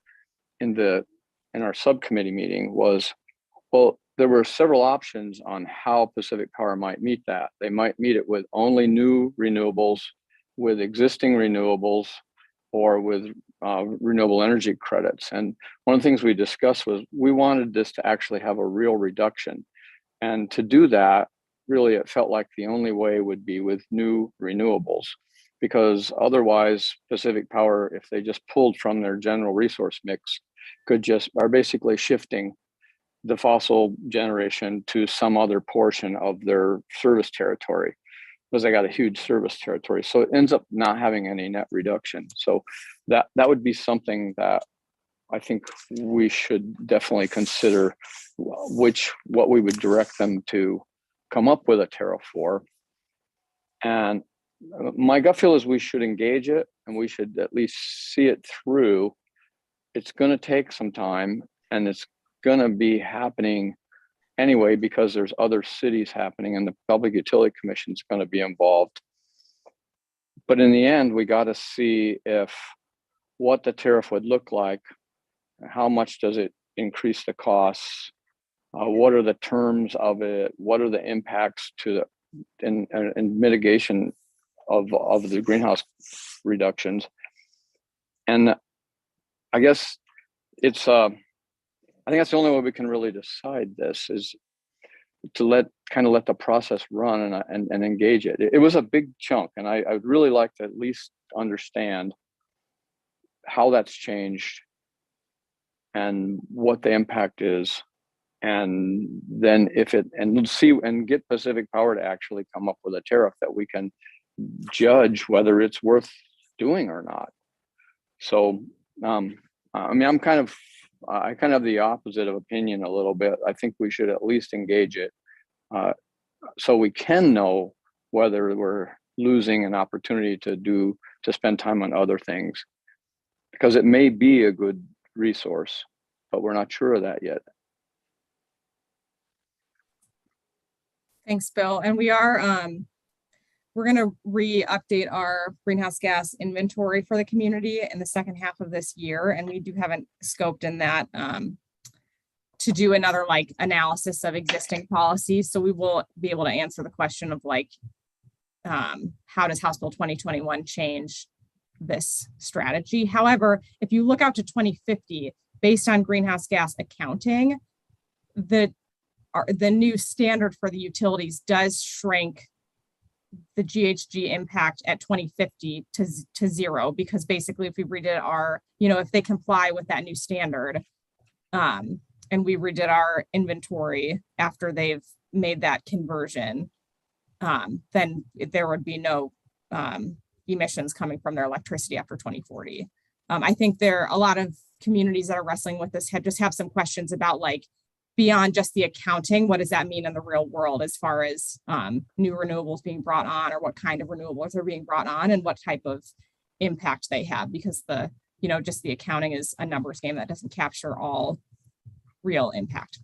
subcommittee meeting was, well, there were several options on how Pacific Power might meet that. They might meet it with only new renewables, with existing renewables, or with renewable energy credits. And one of the things we discussed was we wanted this to actually have a real reduction. And to do that, really, it felt like the only way would be with new renewables, because otherwise Pacific Power, if they just pulled from their general resource mix, are basically shifting the fossil generation to some other portion of their service territory, because they got a huge service territory. So it ends up not having any net reduction. So that would be something that I think we should definitely consider what we would direct them to come up with a tariff for. And my gut feel is we should engage it, and we should at least see it through. It's going to take some time, and it's going to be happening anyway because there's other cities happening, and the Public Utility Commission is going to be involved. But in the end, we got to see what the tariff would look like. How much does it increase the costs? What are the terms of it? What are the impacts to and mitigation of the greenhouse reductions? And I guess I think that's the only way we can really decide this, is to let the process run and engage it. It was a big chunk, and I would really like to at least understand how that's changed and what the impact is, and then get Pacific Power to actually come up with a tariff that we can judge whether it's worth doing or not. So I mean, I kind of have the opposite of opinion a little bit. I think we should at least engage it so we can know whether we're losing an opportunity to spend time on other things, because it may be a good resource, but we're not sure of that yet. Thanks, Bill. And we're going to update our greenhouse gas inventory for the community in the second half of this year. And we do have a scoped in that to do another analysis of existing policies. So we will be able to answer the question of how does House Bill 2021 change this strategy. However, if you look out to 2050, based on greenhouse gas accounting, the new standard for the utilities does shrink the GHG impact at 2050 to zero, because basically if we redid our, if they comply with that new standard, and we redid our inventory after they've made that conversion, then there would be no emissions coming from their electricity after 2040. I think there are a lot of communities that are wrestling with this have some questions about, like, beyond just the accounting, what does that mean in the real world as far as new renewables being brought on, or what kind of renewables are being brought on, and what type of impact they have, because just the accounting is a numbers game that doesn't capture all real impact.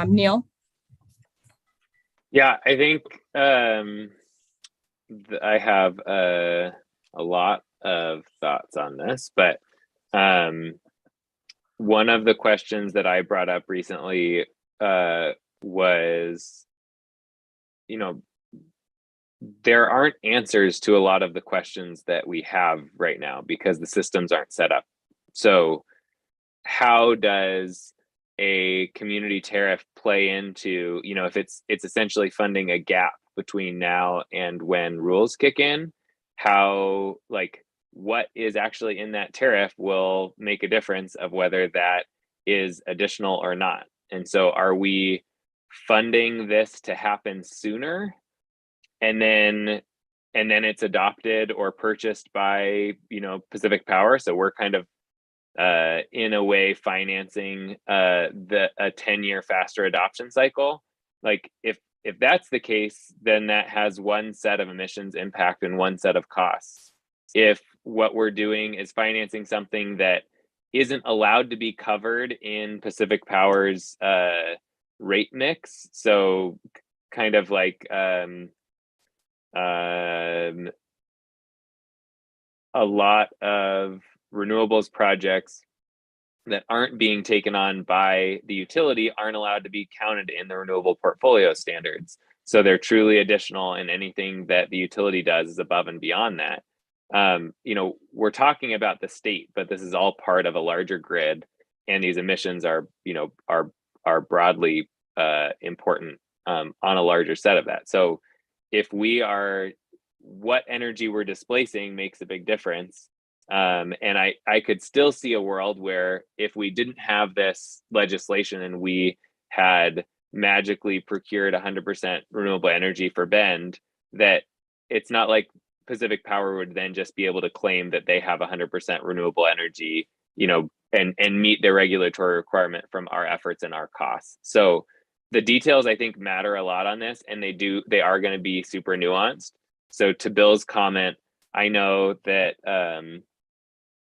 Neil? Yeah, I think I have a lot of thoughts on this, but one of the questions that I brought up recently was, there aren't answers to a lot of the questions that we have right now because the systems aren't set up. So how does a community tariff play into, if it's essentially funding a gap between now and when rules kick in, how, what is actually in that tariff will make a difference of whether that is additional or not. And so are we funding this to happen sooner, and then it's adopted or purchased by, Pacific Power? So we're kind of in a way financing a 10-year faster adoption cycle. If that's the case, then that has one set of emissions impact and one set of costs. If what we're doing is financing something that isn't allowed to be covered in Pacific Power's rate mix, so kind of like a lot of renewables projects that aren't being taken on by the utility aren't allowed to be counted in the renewable portfolio standards. So they're truly additional, and anything that the utility does is above and beyond that. We're talking about the state, but this is all part of a larger grid, and these emissions are broadly important on a larger set of that. So if what energy we're displacing makes a big difference. And I could still see a world where if we didn't have this legislation and we had magically procured 100% renewable energy for Bend, that it's not like Pacific Power would then just be able to claim that they have 100% renewable energy, and meet their regulatory requirement from our efforts and our costs. So the details, I think, matter a lot on this, and they are going to be super nuanced. So to Bill's comment, I know that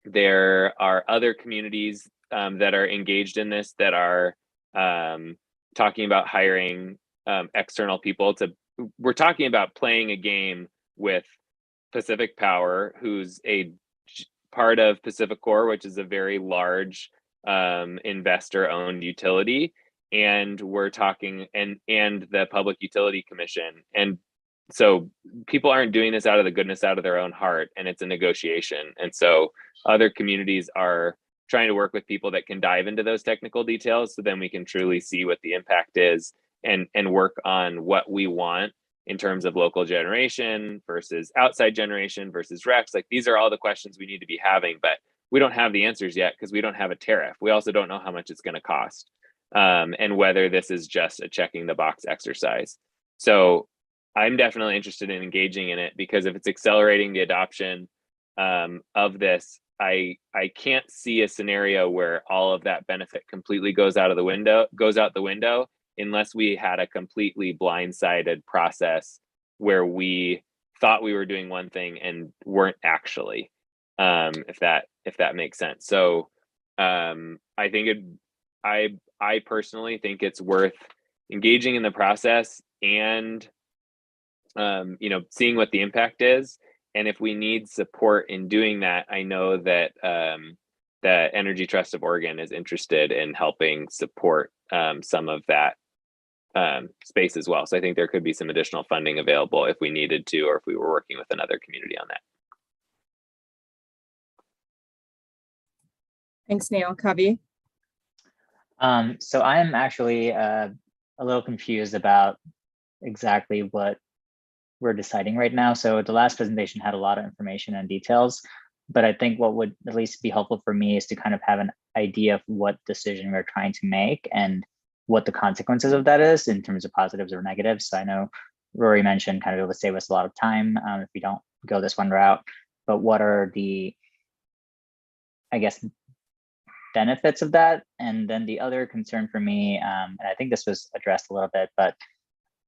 there are other communities that are engaged in this that are talking about hiring external people we're talking about playing a game with Pacific Power, who's a part of Pacificor, which is a very large investor-owned utility, and we're talking and the Public Utility Commission. And so people aren't doing this out of the goodness out of their own heart, and it's a negotiation. And so other communities are trying to work with people that can dive into those technical details, so then we can truly see what the impact is and work on what we want in terms of local generation versus outside generation versus RECs. These are all the questions we need to be having, but we don't have the answers yet because we don't have a tariff. We also don't know how much it's going to cost, and whether this is just a checking the box exercise. So I'm definitely interested in engaging in it, because if it's accelerating the adoption of this, I can't see a scenario where all of that benefit completely goes out the window, unless we had a completely blindsided process where we thought we were doing one thing and weren't actually, if that makes sense. So I think I personally think it's worth engaging in the process and seeing what the impact is. And if we need support in doing that, I know that the Energy Trust of Oregon is interested in helping support some of that space as well. So I think there could be some additional funding available if we needed to, or if we were working with another community on that. Thanks, Neil. Covey. So I'm actually a little confused about exactly what we're deciding right now. So the last presentation had a lot of information and details, but I think what would at least be helpful for me is to kind of have an idea of what decision we're trying to make and what the consequences of that is in terms of positives or negatives. So I know Rory mentioned kind of it would save us a lot of time if we don't go this one route, but what are the, I guess, benefits of that? And then the other concern for me, and I think this was addressed a little bit, but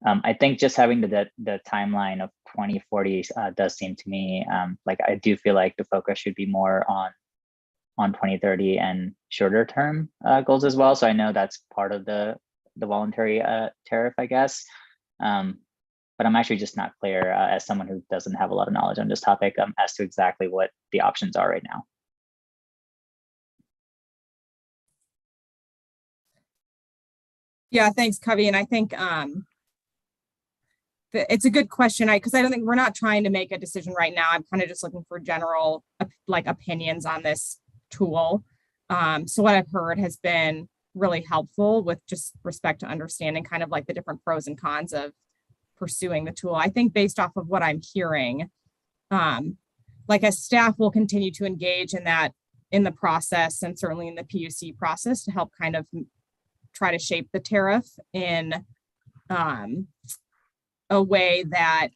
I think just having the timeline of 2040 does seem to me like I do feel like the focus should be more on 2030 and shorter term goals as well. So I know that's part of the voluntary tariff, I guess. But I'm actually just not clear as someone who doesn't have a lot of knowledge on this topic as to exactly what the options are right now. Yeah, thanks, Covey. And I think it's a good question. Because I don't think we're not trying to make a decision right now. I'm kind of just looking for general like opinions on this tool. So what I've heard has been really helpful with just respect to understanding kind of like the different pros and cons of pursuing the tool. I think based off of what I'm hearing, like as staff will continue to engage in that in the process and certainly in the PUC process to help kind of try to shape the tariff in a way that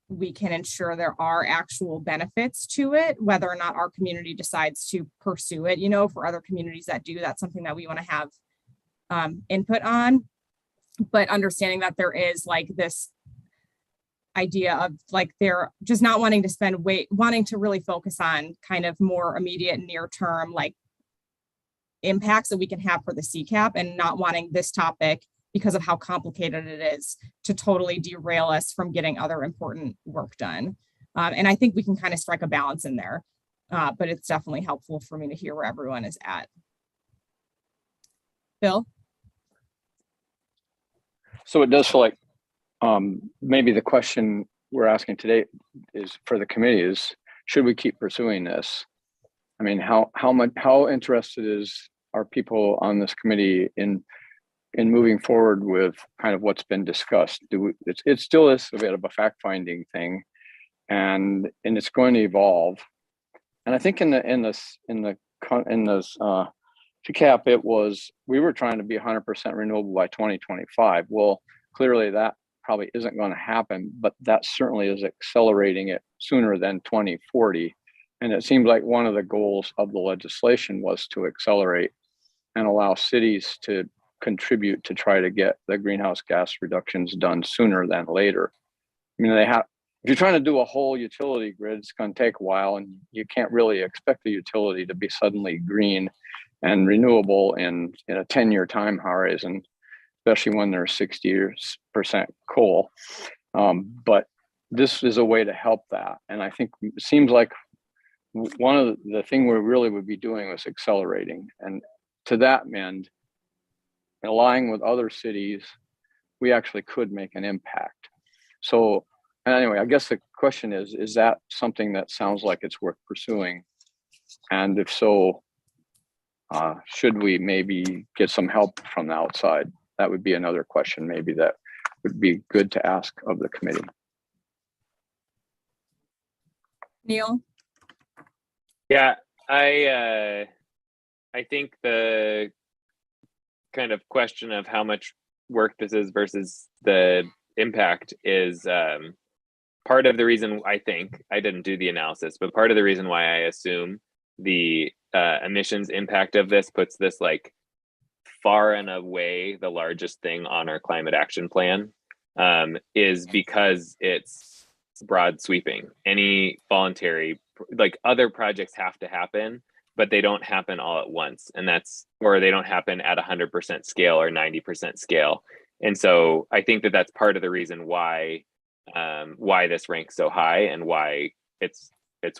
we can ensure there are actual benefits to it, whether or not our community decides to pursue it. You know, for other communities that do, that's something that we want to have input on. But understanding that there is like this idea of like they're just not wanting to spend wanting to really focus on kind of more immediate near term like impacts that we can have for the CCAP, and not wanting this topic because of how complicated it is to totally derail us from getting other important work done. And I think we can kind of strike a balance in there, but it's definitely helpful for me to hear where everyone is at. Bill? So it does feel like maybe the question we're asking today is for the committee is, should we keep pursuing this? I mean, how interested are people on this committee in moving forward with kind of what's been discussed? It still is a bit of a fact-finding thing, and it's going to evolve. And I think in this CCAP, we were trying to be 100% renewable by 2025. Well, clearly that probably isn't going to happen, but that certainly is accelerating it sooner than 2040. And it seems like one of the goals of the legislation was to accelerate and allow cities to contribute to try to get the greenhouse gas reductions done sooner than later. I mean, if you're trying to do a whole utility grid, it's going to take a while, and you can't really expect the utility to be suddenly green and renewable in a 10-year time horizon, especially when there's 60% coal. But this is a way to help that. And I think it seems like one of the thing we really would be doing was accelerating. And to that end, aligning with other cities, we actually could make an impact. So anyway, I guess the question is that something that sounds like it's worth pursuing? And if so, should we maybe get some help from the outside? That would be another question maybe that would be good to ask of the committee. Neil? Yeah, I think the kind of question of how much work this is versus the impact is part of the reason. I think I didn't do the analysis, but part of the reason why I assume the emissions impact of this puts this like far and away the largest thing on our climate action plan is because it's broad sweeping. Any voluntary, like other projects have to happen, but they don't happen all at once. And or they don't happen at 100% scale or 90% scale. And so I think that that's part of the reason why this ranks so high and why it's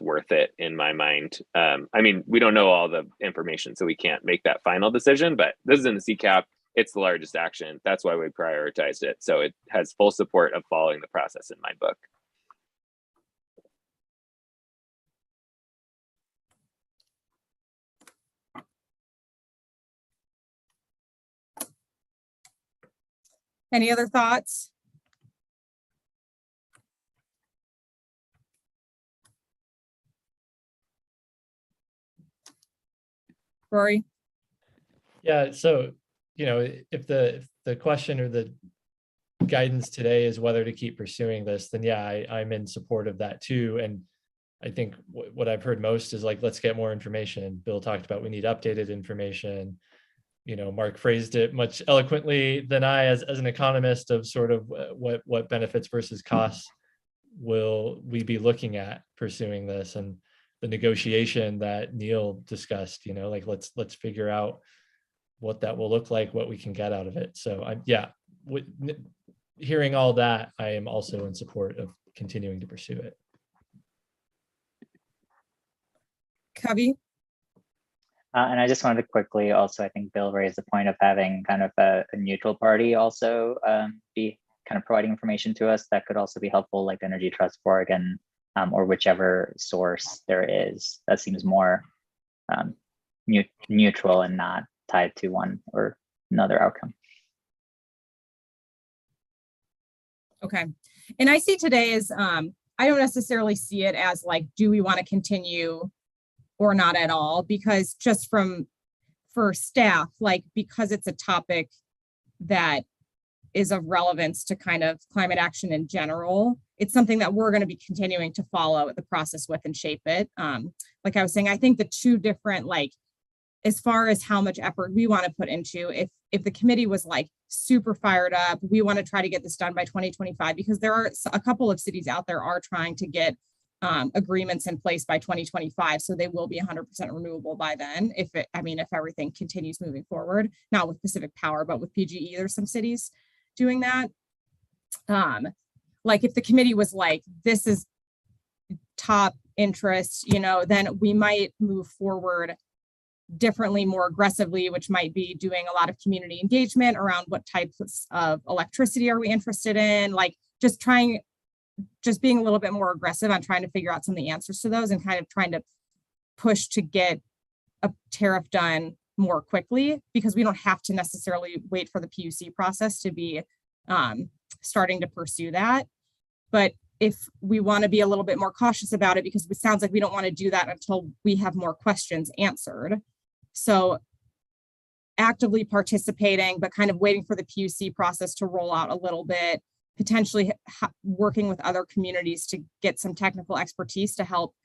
worth it in my mind. I mean, we don't know all the information, so we can't make that final decision, but this is in the CCAP. It's the largest action. That's why we prioritized it. So it has full support of following the process in my book. Any other thoughts? Rory? Yeah, so, if the question or the guidance today is whether to keep pursuing this, then yeah, I'm in support of that too. And I think what I've heard most is like, let's get more information. Bill talked about we need updated information. Mark phrased it much eloquently than I as an economist of sort of what benefits versus costs will we be looking at pursuing this, and the negotiation that Neil discussed, like let's figure out what that will look like, what we can get out of it. So hearing all that, I am also in support of continuing to pursue it. Covey? And I just wanted to quickly also, I think Bill raised the point of having kind of a neutral party also be kind of providing information to us. That could also be helpful, like Energy Trust for Oregon, or whichever source there is. That seems more neutral and not tied to one or another outcome. Okay. And I see today as, I don't necessarily see it as like, do we want to continue or not at all? Because just for staff, like, because it's a topic that is of relevance to kind of climate action in general, it's something that we're going to be continuing to follow the process with and shape it. Like I was saying, I think the two different, like, as far as how much effort we want to put into, if the committee was like super fired up, we want to try to get this done by 2025, because there are a couple of cities out there are trying to get agreements in place by 2025. So they will be 100% renewable by then. If everything continues moving forward, not with Pacific Power, but with PGE, there's some cities doing that. Like if the committee was like, this is top interest, then we might move forward differently, more aggressively, which might be doing a lot of community engagement around what types of electricity are we interested in, like just being a little bit more aggressive on trying to figure out some of the answers to those and kind of trying to push to get a tariff done more quickly, because we don't have to necessarily wait for the PUC process to be starting to pursue that. But if we want to be a little bit more cautious about it, because it sounds like we don't want to do that until we have more questions answered. So actively participating, but kind of waiting for the PUC process to roll out a little bit, potentially working with other communities to get some technical expertise to help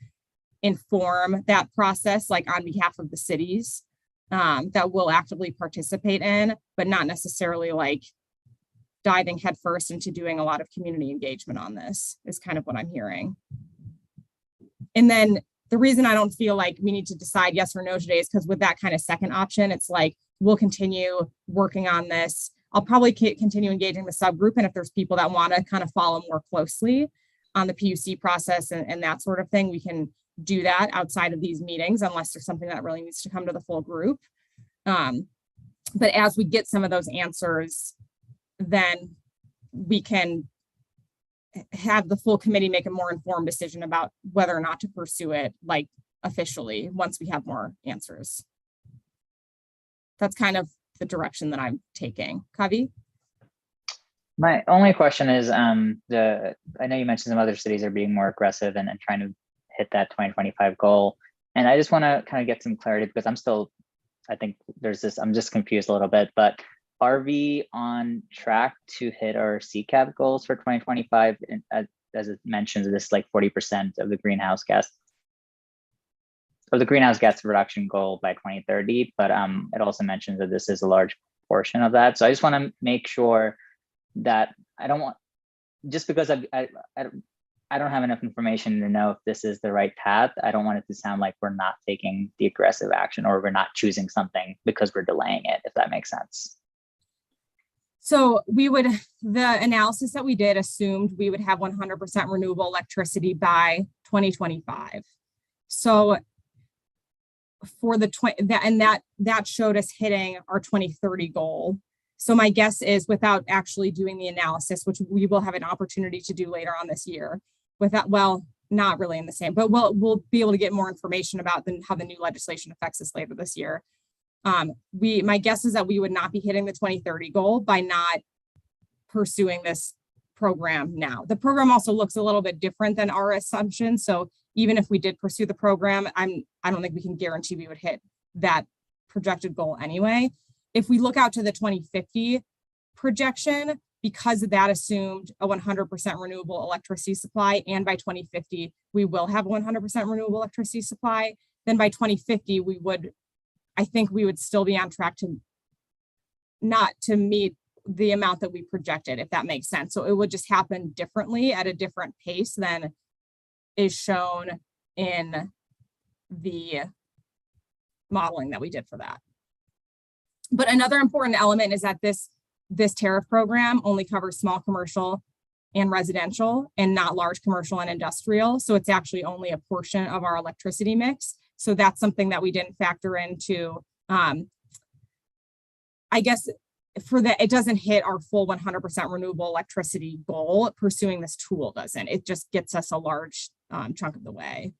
inform that process, like on behalf of the cities that will actively participate in, but not necessarily like diving headfirst into doing a lot of community engagement on this, is kind of what I'm hearing. And then the reason I don't feel like we need to decide yes or no today is because with that kind of second option, it's like, we'll continue working on this. I'll probably continue engaging the subgroup. And if there's people that want to kind of follow more closely on the PUC process and that sort of thing, we can do that outside of these meetings, unless there's something that really needs to come to the full group. But as we get some of those answers, then we can have the full committee make a more informed decision about whether or not to pursue it, like officially, once we have more answers. That's kind of the direction that I'm taking. Kavi? My only question is, I know you mentioned some other cities are being more aggressive and trying to hit that 2025 goal. And I just want to kind of get some clarity, because I'm just confused a little bit, but are we on track to hit our CCAP goals for 2025? As it mentions, this like 40% of the greenhouse gas reduction goal by 2030, but it also mentions that this is a large portion of that. So I just want to make sure that I don't want, just because I don't have enough information to know if this is the right path, I don't want it to sound like we're not taking the aggressive action or we're not choosing something because we're delaying it, if that makes sense. So the analysis that we did assumed we would have 100% renewable electricity by 2025. So for that showed us hitting our 2030 goal. So my guess is, without actually doing the analysis, which we will have an opportunity to do later on this year, not really in the same, but we'll be able to get more information about how the new legislation affects us later this year. My guess is that we would not be hitting the 2030 goal by not pursuing this program now. The program also looks a little bit different than our assumption. So even if we did pursue the program, I don't think we can guarantee we would hit that projected goal anyway. If we look out to the 2050 projection, because that assumed a 100% renewable electricity supply, and by 2050, we will have 100% renewable electricity supply, then by 2050, I think we would still be on track to not to meet the amount that we projected, if that makes sense. So it would just happen differently at a different pace than is shown in the modeling that we did for that. But another important element is that this tariff program only covers small commercial and residential and not large commercial and industrial. So it's actually only a portion of our electricity mix. So that's something that we didn't factor into. I guess for that, it doesn't hit our full 100% renewable electricity goal. Pursuing this tool doesn't. It just gets us a large chunk of the way.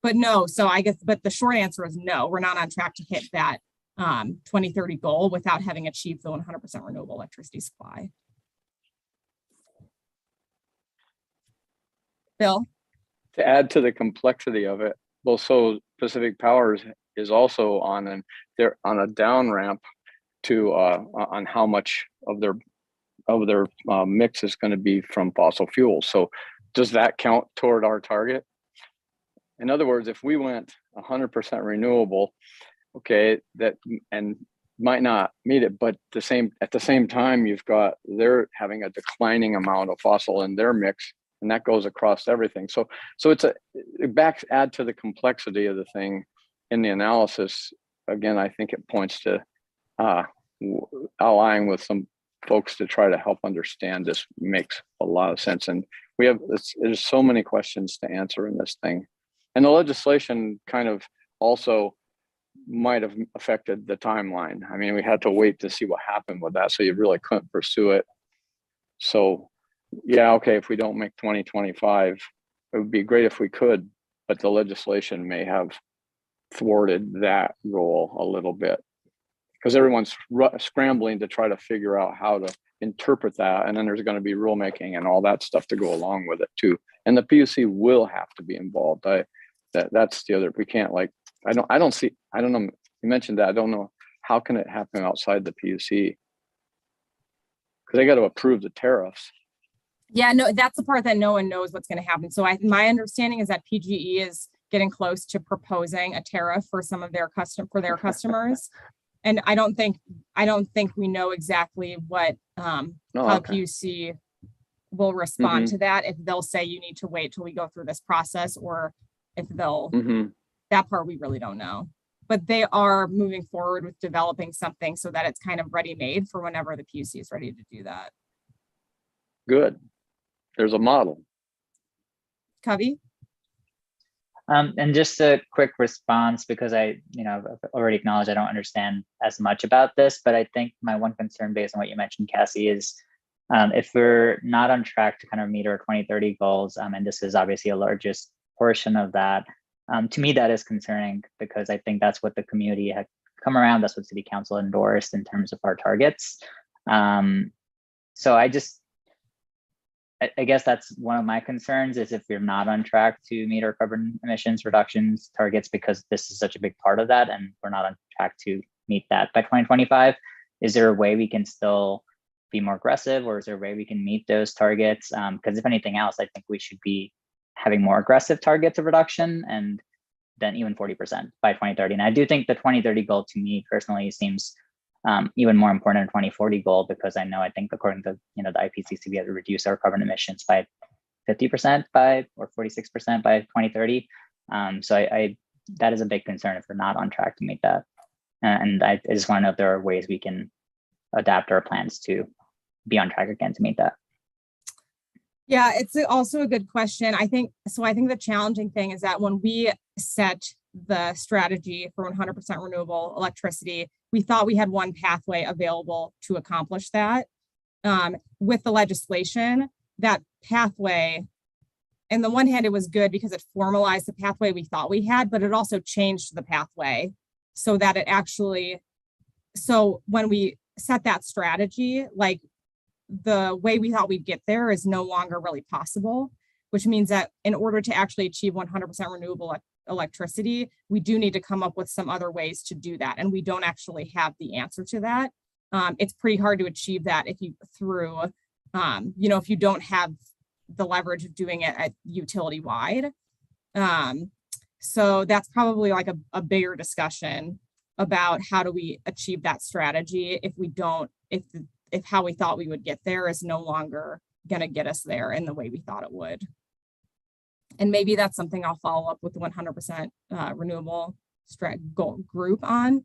But no, so I guess, but the short answer is no, we're not on track to hit that 2030 goal without having achieved the 100% renewable electricity supply. Bill? To add to the complexity of it, well, so Pacific Powers is also on a down ramp to on how much of their mix is going to be from fossil fuels. So does that count toward our target? In other words, if we went 100% renewable, okay, that and might not meet it, but at the same time, they're having a declining amount of fossil in their mix, and that goes across everything. So add to the complexity of the thing in the analysis. Again, I think it points to allying with some folks to try to help understand this makes a lot of sense. And there's so many questions to answer in this thing. And the legislation kind of also might have affected the timeline. I mean, we had to wait to see what happened with that. So you really couldn't pursue it. So yeah, okay, if we don't make 2025, it would be great if we could, but the legislation may have thwarted that goal a little bit because everyone's scrambling to try to figure out how to interpret that. And then there's going to be rulemaking and all that stuff to go along with it too. And the PUC will have to be involved. That's the other, we can't I don't know, you mentioned that, I don't know, how can it happen outside the PUC? Because they got to approve the tariffs. Yeah, no, that's the part that no one knows what's going to happen. So my understanding is that PGE is getting close to proposing a tariff for some of their customers. And I don't think we know exactly what how PUC will respond to that, if they'll say you need to wait till we go through this process, or if they'll that part we really don't know. But they are moving forward with developing something so that it's kind of ready-made for whenever the PUC is ready to do that. Good. There's a model. Covey? And just a quick response, because I've already acknowledged I don't understand as much about this, but I think my one concern based on what you mentioned, Cassie, is if we're not on track to kind of meet our 2030 goals, and this is obviously a largest portion of that, to me, that is concerning, because I think that's what the community had come around. That's what City Council endorsed in terms of our targets. So I guess that's one of my concerns, is if we're not on track to meet our carbon emissions reductions targets, because this is such a big part of that, and we're not on track to meet that by 2025, is there a way we can still be more aggressive, or is there a way we can meet those targets? Because if anything else, I think we should be having more aggressive targets of reduction, and then even 40% by 2030. And I do think the 2030 goal, to me personally, seems even more important than 2040 goal, because I think according to the IPCC, we have to reduce our carbon emissions by 50% or 46% by 2030. So that is a big concern if we're not on track to meet that. And I just want to know if there are ways we can adapt our plans to be on track again to meet that. Yeah, it's also a good question. I think the challenging thing is that when we set the strategy for 100% renewable electricity, we thought we had one pathway available to accomplish that. With the legislation, that pathway, on the one hand, it was good because it formalized the pathway we thought we had, but it also changed the pathway so that it actually, so when we set that strategy, the way we thought we'd get there is no longer really possible, which means that in order to actually achieve 100% renewable electricity, we do need to come up with some other ways to do that. And we don't actually have the answer to that. It's pretty hard to achieve that if you if you don't have the leverage of doing it at utility wide. So that's probably like a bigger discussion about how do we achieve that strategy if we don't, if how we thought we would get there is no longer going to get us there in the way we thought it would. And maybe that's something I'll follow up with the 100% renewable goal group on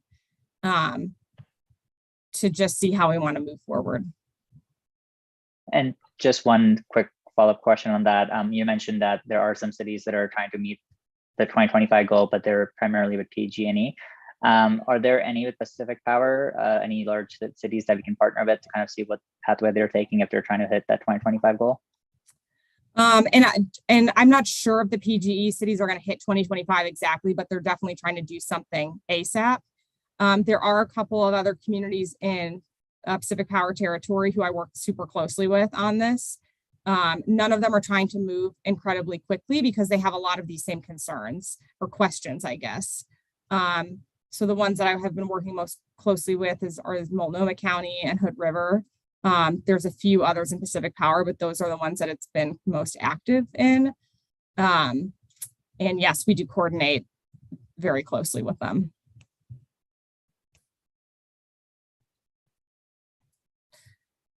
to just see how we want to move forward. And just one quick follow-up question on that. You mentioned that there are some cities that are trying to meet the 2025 goal, but they're primarily with PG&E. Are there any with Pacific Power, any large cities that we can partner with to kind of see what pathway they're taking if they're trying to hit that 2025 goal? And I'm not sure if the PGE cities are going to hit 2025 exactly, but they're definitely trying to do something ASAP. There are a couple of other communities in Pacific Power territory who I work super closely with on this. None of them are trying to move incredibly quickly because they have a lot of these same concerns or questions, I guess. So the ones that I have been working most closely with are Multnomah County and Hood River. There's a few others in Pacific Power, but those are the ones that it's been most active in. And yes, we do coordinate very closely with them.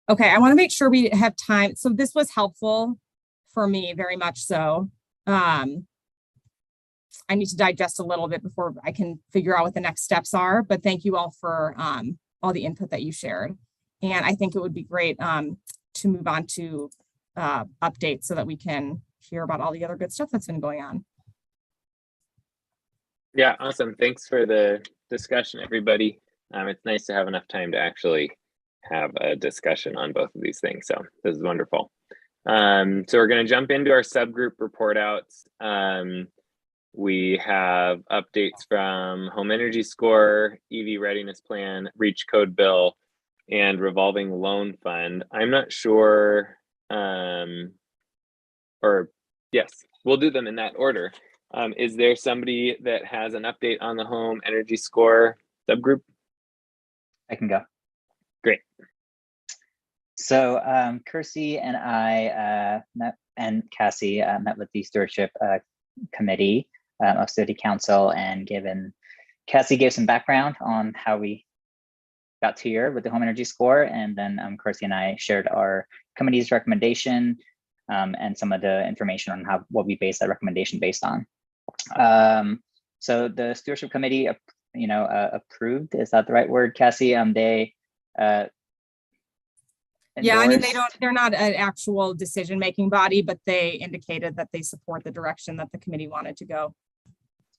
Okay, I want to make sure we have time. So this was helpful for me, very much so. I need to digest a little bit before I can figure out what the next steps are, but thank you all for all the input that you shared. And I think it would be great to move on to updates so that we can hear about all the other good stuff that's been going on. Yeah, awesome. Thanks for the discussion, everybody. It's nice to have enough time to actually have a discussion on both of these things. So this is wonderful. So we're going to jump into our subgroup report outs. We have updates from Home Energy Score, Evie Readiness Plan, Reach Code Bill, and Revolving Loan Fund. I'm not sure, or yes, we'll do them in that order. Is there somebody that has an update on the Home Energy Score subgroup? I can go. Great. So Kirsty and I and Cassie met with the stewardship committee of City Council, and Cassie gave some background on how we got to here with the Home Energy Score, and then Kirsty and I shared our committee's recommendation and some of the information on what we base that recommendation based on. So the stewardship committee, approved. Is that the right word, Cassie? They yeah, I mean, they're not an actual decision-making body, but they indicated that they support the direction that the committee wanted to go.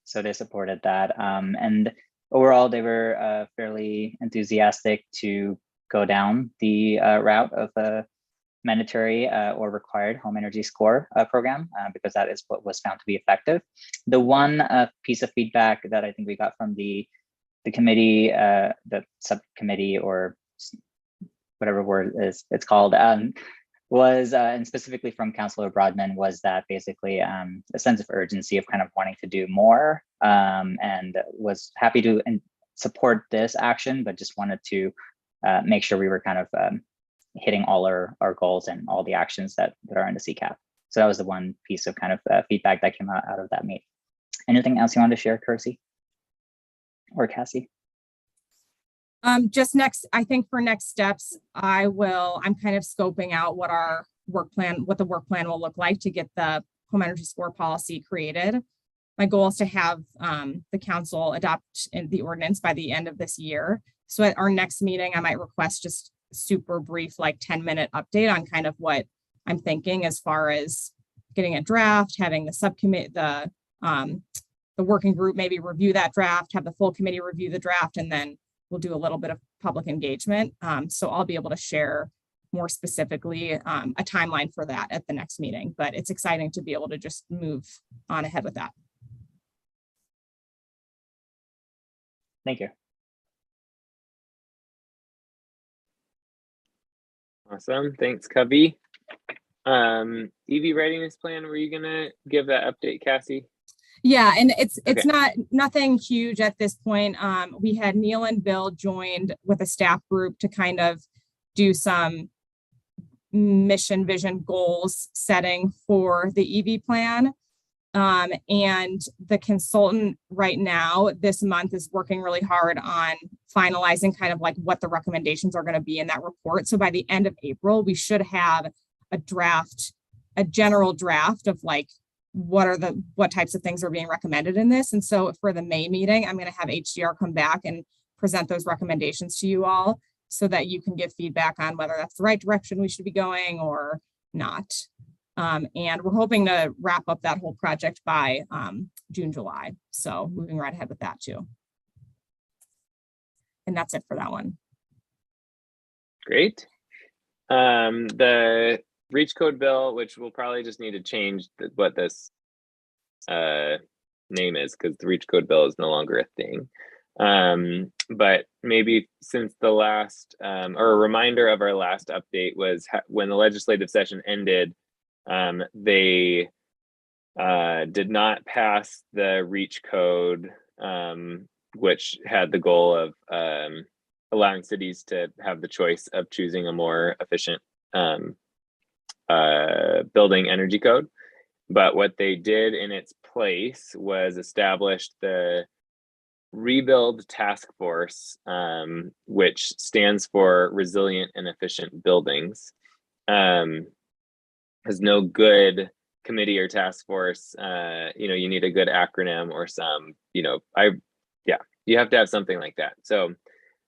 So they supported that. And overall, they were fairly enthusiastic to go down the route of a mandatory or required home energy score program, because that is what was found to be effective. The one piece of feedback that I think we got from the committee, the subcommittee, or whatever word it's called, was, and specifically from Councilor Broadman, was that basically a sense of urgency of kind of wanting to do more, and was happy to support this action, but just wanted to make sure we were kind of hitting all our goals and all the actions that are in the CCAP. So that was the one piece of kind of feedback that came out of that meeting. Anything else you want to share, Kirsty or Cassie? Just next, I think for next steps, I'm kind of scoping out what the work plan will look like to get the home energy score policy created. My goal is to have the council adopt the ordinance by the end of this year. So at our next meeting, I might request just super brief, like 10-minute update on kind of what I'm thinking as far as getting a draft, having the subcommittee, the working group maybe review that draft, have the full committee review the draft, and then we'll do a little bit of public engagement. So I'll be able to share more specifically a timeline for that at the next meeting, but it's exciting to be able to just move on ahead with that. Thank you. Awesome. Thanks, Covey. Evie readiness plan, were you gonna give that update, Cassie? Yeah, and it's Okay. nothing huge at this point. We had Neil and Bill joined with a staff group to kind of do some mission, vision, goals setting for the EV plan. And the consultant right now this month is working really hard on finalizing kind of like what the recommendations are going to be in that report. So by the end of April, we should have a general draft of like what types of things are being recommended in this. And so for the May meeting, I'm going to have HDR come back and present those recommendations to you all so that you can give feedback on whether that's the right direction we should be going or not. And we're hoping to wrap up that whole project by June, July. So moving right ahead with that too. And that's it for that one. Great. The reach code bill, which we'll probably just need to change what this name is, because the reach code bill is no longer a thing. But maybe since the last, or a reminder of our last update was when the legislative session ended, they did not pass the reach code, which had the goal of allowing cities to have the choice of choosing a more efficient building energy code. But what they did in its place was establish the Rebuild Task Force, which stands for Resilient and Efficient Buildings. Has no good committee or task force. You need a good acronym or some, you have to have something like that. So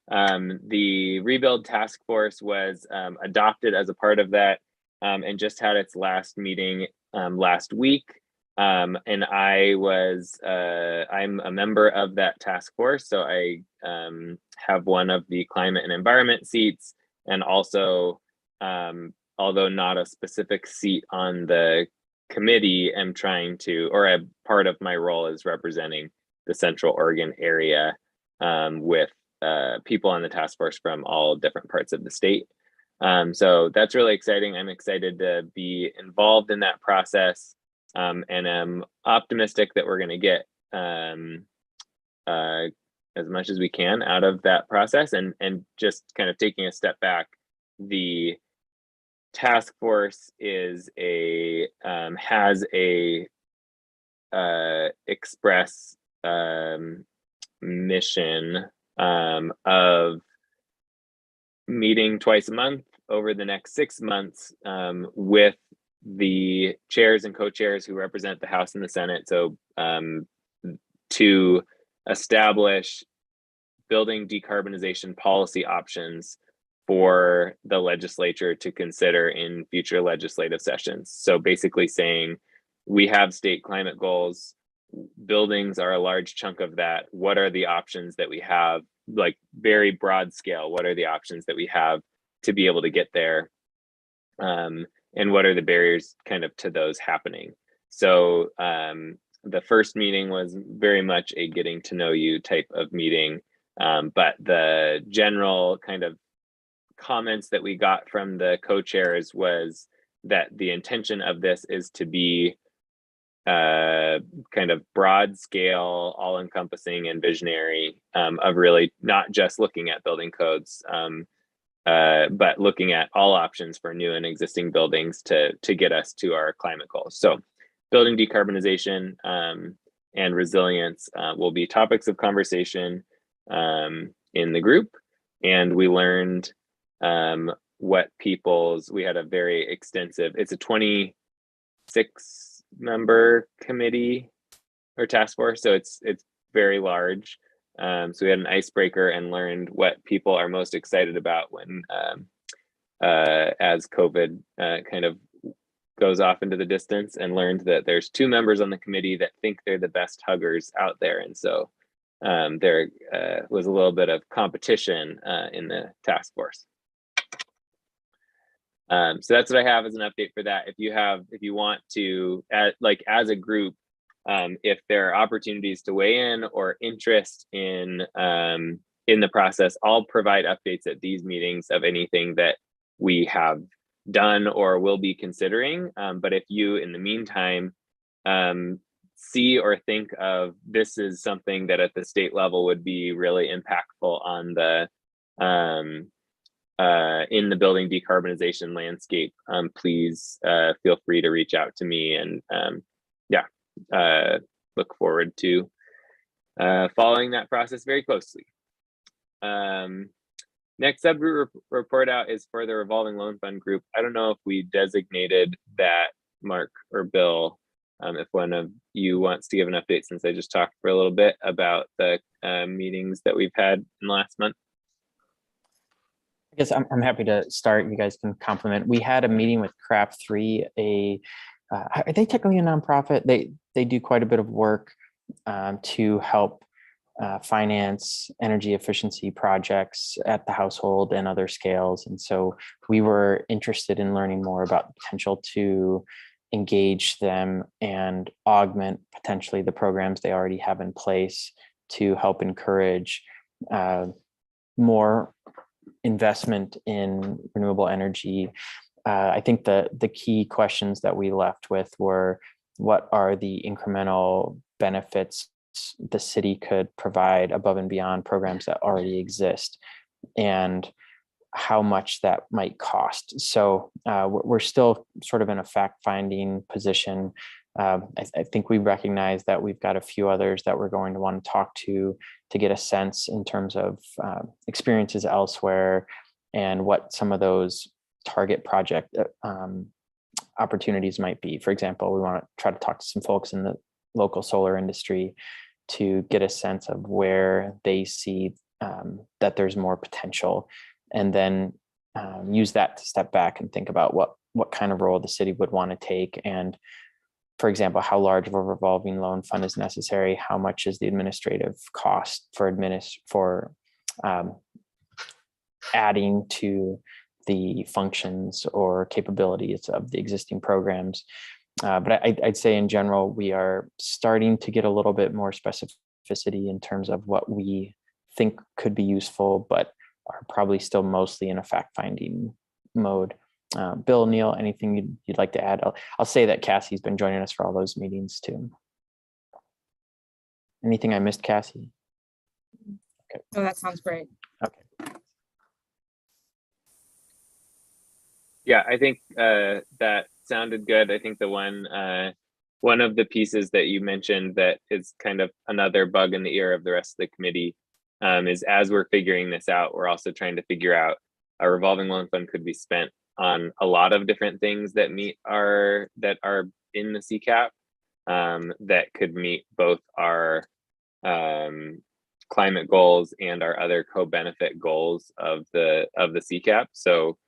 the Rebuild Task Force was adopted as a part of that, and just had its last meeting last week. And I'm a member of that task force. So I have one of the climate and environment seats, and also, although not a specific seat on the committee, am trying to, or a part of my role is representing the Central Oregon area with people on the task force from all different parts of the state. So that's really exciting. I'm excited to be involved in that process, and I'm optimistic that we're going to get as much as we can out of that process. And just kind of taking a step back, the task force is has a express mission of meeting twice a month over the next 6 months with the chairs and co-chairs who represent the House and the Senate. So to establish building decarbonization policy options for the legislature to consider in future legislative sessions. So basically saying, we have state climate goals, buildings are a large chunk of that. What are the options that we have, like very broad scale, what are the options that we have to be able to get there? And what are the barriers kind of to those happening? So the first meeting was very much a getting to know you type of meeting. But the general kind of comments that we got from the co-chairs was that the intention of this is to be kind of broad scale, all encompassing and visionary, of really not just looking at building codes, but looking at all options for new and existing buildings to get us to our climate goals. So building decarbonization and resilience will be topics of conversation in the group. And we learned we had a very extensive, it's a 26 member committee or task force. So it's very large. So we had an icebreaker and learned what people are most excited about when, as COVID kind of goes off into the distance, and learned that there's 2 members on the committee that think they're the best huggers out there. And so there was a little bit of competition in the task force. So that's what I have as an update for that. If you want to, as a group, if there are opportunities to weigh in or interest in the process, I'll provide updates at these meetings of anything that we have done or will be considering. But if you, in the meantime, see or think of this is something that at the state level would be really impactful on the in the building decarbonization landscape, please feel free to reach out to me, and look forward to following that process very closely. Next subgroup report out is for the revolving loan fund group. I don't know if we designated that, Mark or Bill, if one of you wants to give an update, since I just talked for a little bit about the meetings that we've had in the last month. I guess I'm happy to start. You guys can compliment. We had a meeting with CRAP 3. Are they technically a nonprofit? They do quite a bit of work to help finance energy efficiency projects at the household and other scales. And so we were interested in learning more about the potential to engage them and augment potentially the programs they already have in place to help encourage more investment in renewable energy. I think the key questions that we left with were, what are the incremental benefits the city could provide above and beyond programs that already exist, and how much that might cost. So we're still sort of in a fact-finding position. I think we recognize that we've got a few others that we're going to want to talk to get a sense in terms of experiences elsewhere and what some of those target project opportunities might be. For example, we want to try to talk to some folks in the local solar industry to get a sense of where they see that there's more potential, and then use that to step back and think about what kind of role the city would want to take. And for example, how large of a revolving loan fund is necessary? How much is the administrative cost for adding to the functions or capabilities of the existing programs? But I'd say in general, we are starting to get a little bit more specificity in terms of what we think could be useful, but are probably still mostly in a fact-finding mode. Bill, Neil, anything you'd like to add? I'll say that Cassie's been joining us for all those meetings too. Anything I missed, Cassie? Okay. Oh, that sounds great. Okay. Yeah, I think that sounded good. I think the one of the pieces that you mentioned that is kind of another bug in the ear of the rest of the committee is, as we're figuring this out, we're also trying to figure out a revolving loan fund could be spent on a lot of different things that are in the CCAP that could meet both our climate goals and our other co-benefit goals of the CCAP. So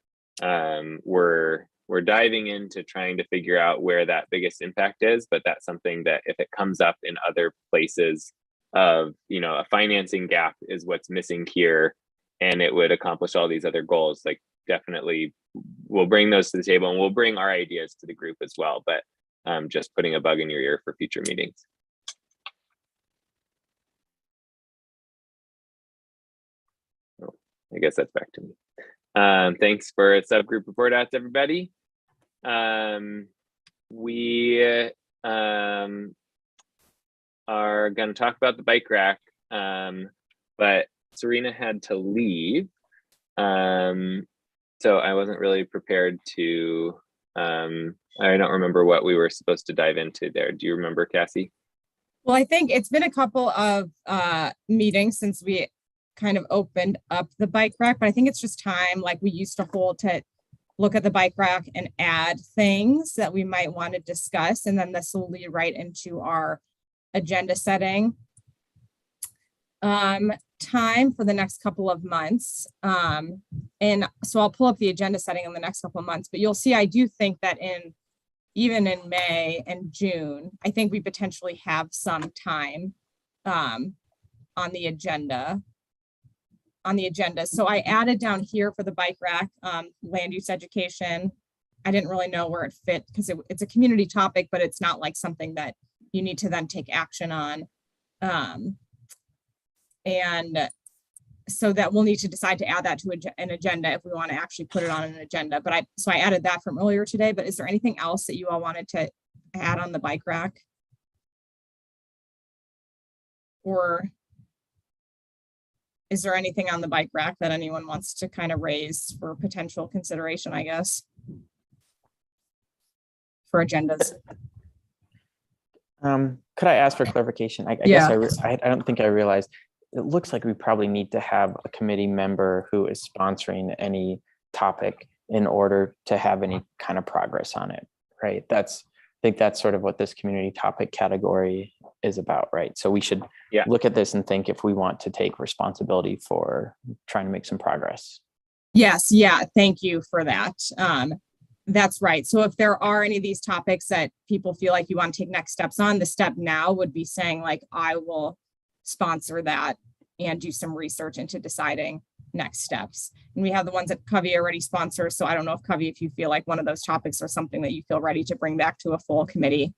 we're diving into trying to figure out where that biggest impact is, but that's something that if it comes up in other places of, a financing gap is what's missing here, and it would accomplish all these other goals, like definitely we'll bring those to the table, and we'll bring our ideas to the group as well, but just putting a bug in your ear for future meetings. I guess that's back to me. Thanks for subgroup report outs, everybody. We are going to talk about the bike rack, but Serena had to leave, so I wasn't really prepared to. I don't remember what we were supposed to dive into there. Do you remember, Cassie? Well, I think it's been a couple of meetings since we kind of opened up the bike rack, but I think it's just time, like we used to hold, to look at the bike rack and add things that we might want to discuss. And then this will lead right into our agenda setting time for the next couple of months. And so I'll pull up the agenda setting in the next couple of months, but you'll see, I do think that even in May and June, I think we potentially have some time on the agenda. So I added down here for the bike rack, land use education. I didn't really know where it fit because it's a community topic, but it's not like something that you need to then take action on. And so that we'll need to decide to add that to an agenda if we want to actually put it on an agenda. But so I added that from earlier today, but is there anything else that you all wanted to add on the bike rack? Or is there anything on the bike rack that anyone wants to kind of raise for potential consideration, I guess, for agendas? Could I ask for clarification? I guess I don't think I realized. It looks like we probably need to have a committee member who is sponsoring any topic in order to have any kind of progress on it, right? I think that's sort of what this community topic category is about, right? So we should look at this and think if we want to take responsibility for trying to make some progress. Yes, yeah, thank you for that. That's right. So if there are any of these topics that people feel like you want to take next steps on, the step now would be saying like, I will sponsor that and do some research into deciding next steps. And we have the ones that Covey already sponsors. So I don't know if Covey, if you feel like one of those topics or something that you feel ready to bring back to a full committee.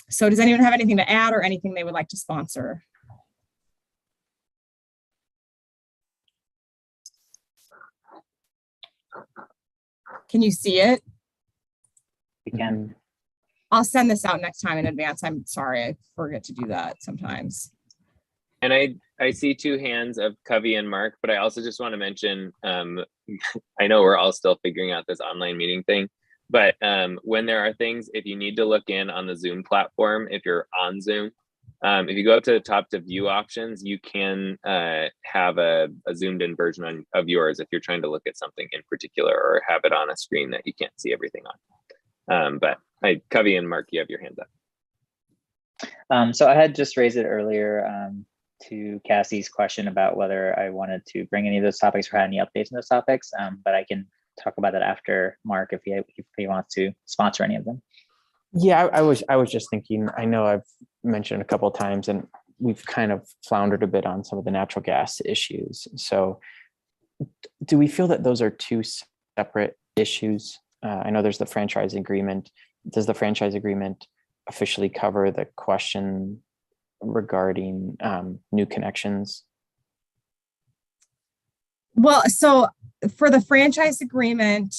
So does anyone have anything to add or anything they would like to sponsor? Can you see it? We can. I'll send this out next time in advance. I'm sorry, I forget to do that sometimes. And I see two hands of Covey and Mark, but I also just want to mention, I know we're all still figuring out this online meeting thing, but when there are things, if you need to look in on the Zoom platform, if you're on Zoom, if you go up to the top to view options, you can have a zoomed in version of yours if you're trying to look at something in particular or have it on a screen that you can't see everything on. But Covey and Mark, you have your hands up. So I had just raised it earlier to Cassie's question about whether I wanted to bring any of those topics or had any updates on those topics, but I can talk about that after Mark if he wants to sponsor any of them. Yeah, I was just thinking, I know I've mentioned a couple of times and we've kind of floundered a bit on some of the natural gas issues. So do we feel that those are two separate issues? I know there's the franchise agreement. Does the franchise agreement officially cover the question regarding new connections? Well, so for the franchise agreement,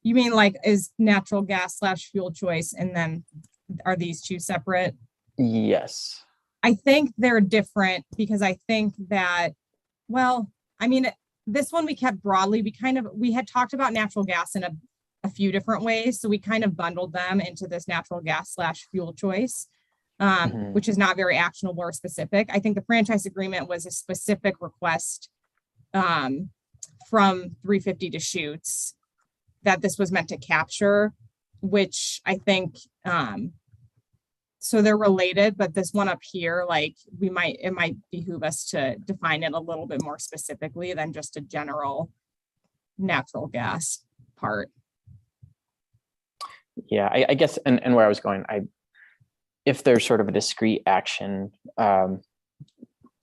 you mean like is natural gas / fuel choice, and then are these two separate? Yes. I think they're different because I think that, well, I mean, this one we kept broadly. We had talked about natural gas in a few different ways. So we kind of bundled them into this natural gas / fuel choice, which is not very actionable or specific. I think the franchise agreement was a specific request from 350 Deschutes that this was meant to capture, which I think, so they're related, but this one up here, like it might behoove us to define it a little bit more specifically than just a general natural gas part. Yeah, I guess, and where I was going, if there's sort of a discrete action, so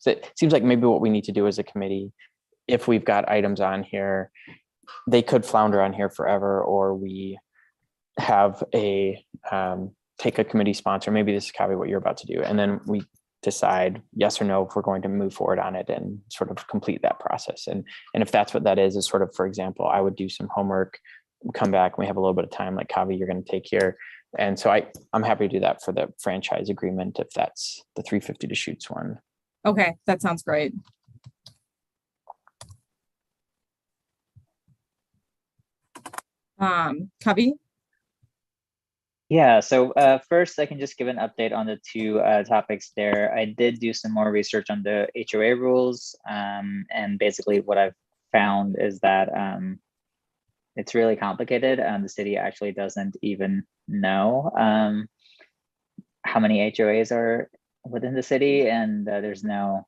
it seems like maybe what we need to do as a committee, if we've got items on here, they could flounder on here forever, or we have take a committee sponsor, maybe this is probably what you're about to do, and then we decide yes or no if we're going to move forward on it and sort of complete that process. And if that's what that is sort of, for example, I would do some homework, come back, we have a little bit of time like Kavi, you're going to take here. And so I'm happy to do that for the franchise agreement if that's the 350 Deschutes one. Okay, that sounds great. Kavi? Yeah, so first I can just give an update on the two topics there. I did do some more research on the HOA rules, and basically what I've found is that it's really complicated. The city actually doesn't even know how many HOAs are within the city, and there's no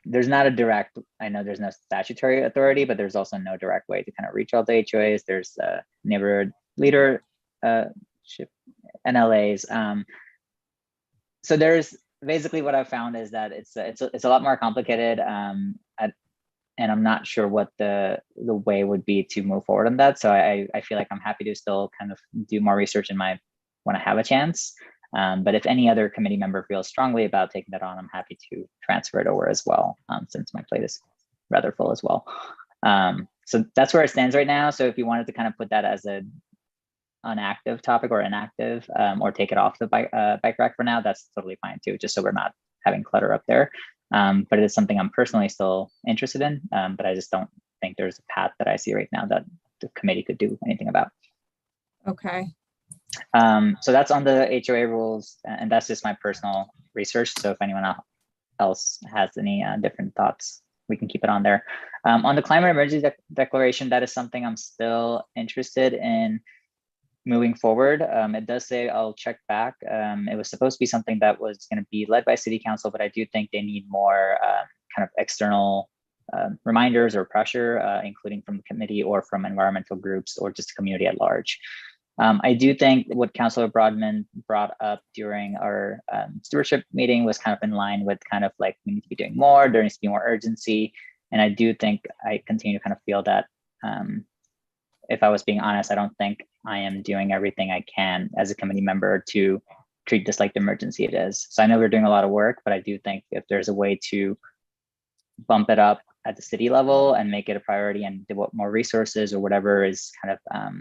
there's not a direct, I know there's no statutory authority, but there's also no direct way to kind of reach all the HOAs. There's neighborhood leadership, NLAs. So there's basically what I found is that it's a lot more complicated, and I'm not sure what the way would be to move forward on that. So I feel like I'm happy to still kind of do more research when I have a chance. But if any other committee member feels strongly about taking that on, I'm happy to transfer it over as well, since my plate is rather full as well. So that's where it stands right now. So if you wanted to kind of put that as an inactive topic or inactive, or take it off the bike rack for now, that's totally fine too, just so we're not having clutter up there. But it is something I'm personally still interested in, but I just don't think there's a path that I see right now that the committee could do anything about. Okay. So that's on the HOA rules, and that's just my personal research. So if anyone else has any different thoughts, we can keep it on there. On the climate emergency declaration, that is something I'm still interested in moving forward. It does say I'll check back. It was supposed to be something that was going to be led by city council, but I do think they need more kind of external reminders or pressure, including from the committee or from environmental groups or just the community at large. I do think what Councilor Broadman brought up during our stewardship meeting was kind of in line with kind of like, we need to be doing more, there needs to be more urgency. And I do think I continue to kind of feel that, if I was being honest, I don't think I am doing everything I can as a committee member to treat this like the emergency it is. So I know we're doing a lot of work, but I do think if there's a way to bump it up at the city level and make it a priority and devote more resources or whatever is kind of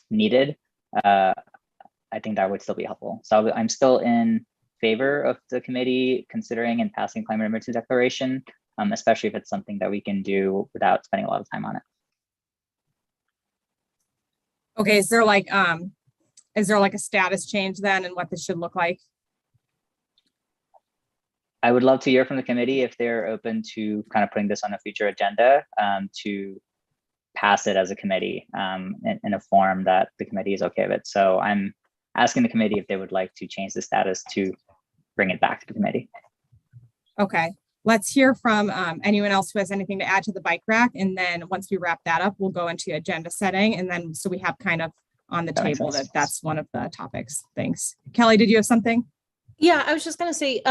needed, I think that would still be helpful. So I'm still in favor of the committee considering and passing climate emergency declaration, especially if it's something that we can do without spending a lot of time on it. Okay, is there like a status change then and what this should look like? I would love to hear from the committee if they're open to kind of putting this on a future agenda, to pass it as a committee in a form that the committee is okay with. So I'm asking the committee if they would like to change the status to bring it back to the committee. Okay, let's hear from anyone else who has anything to add to the bike rack. And then once we wrap that up, we'll go into agenda setting. And then so we have kind of on the table that's one of the topics. Thanks. Kelly, did you have something? Yeah, I was just going to say,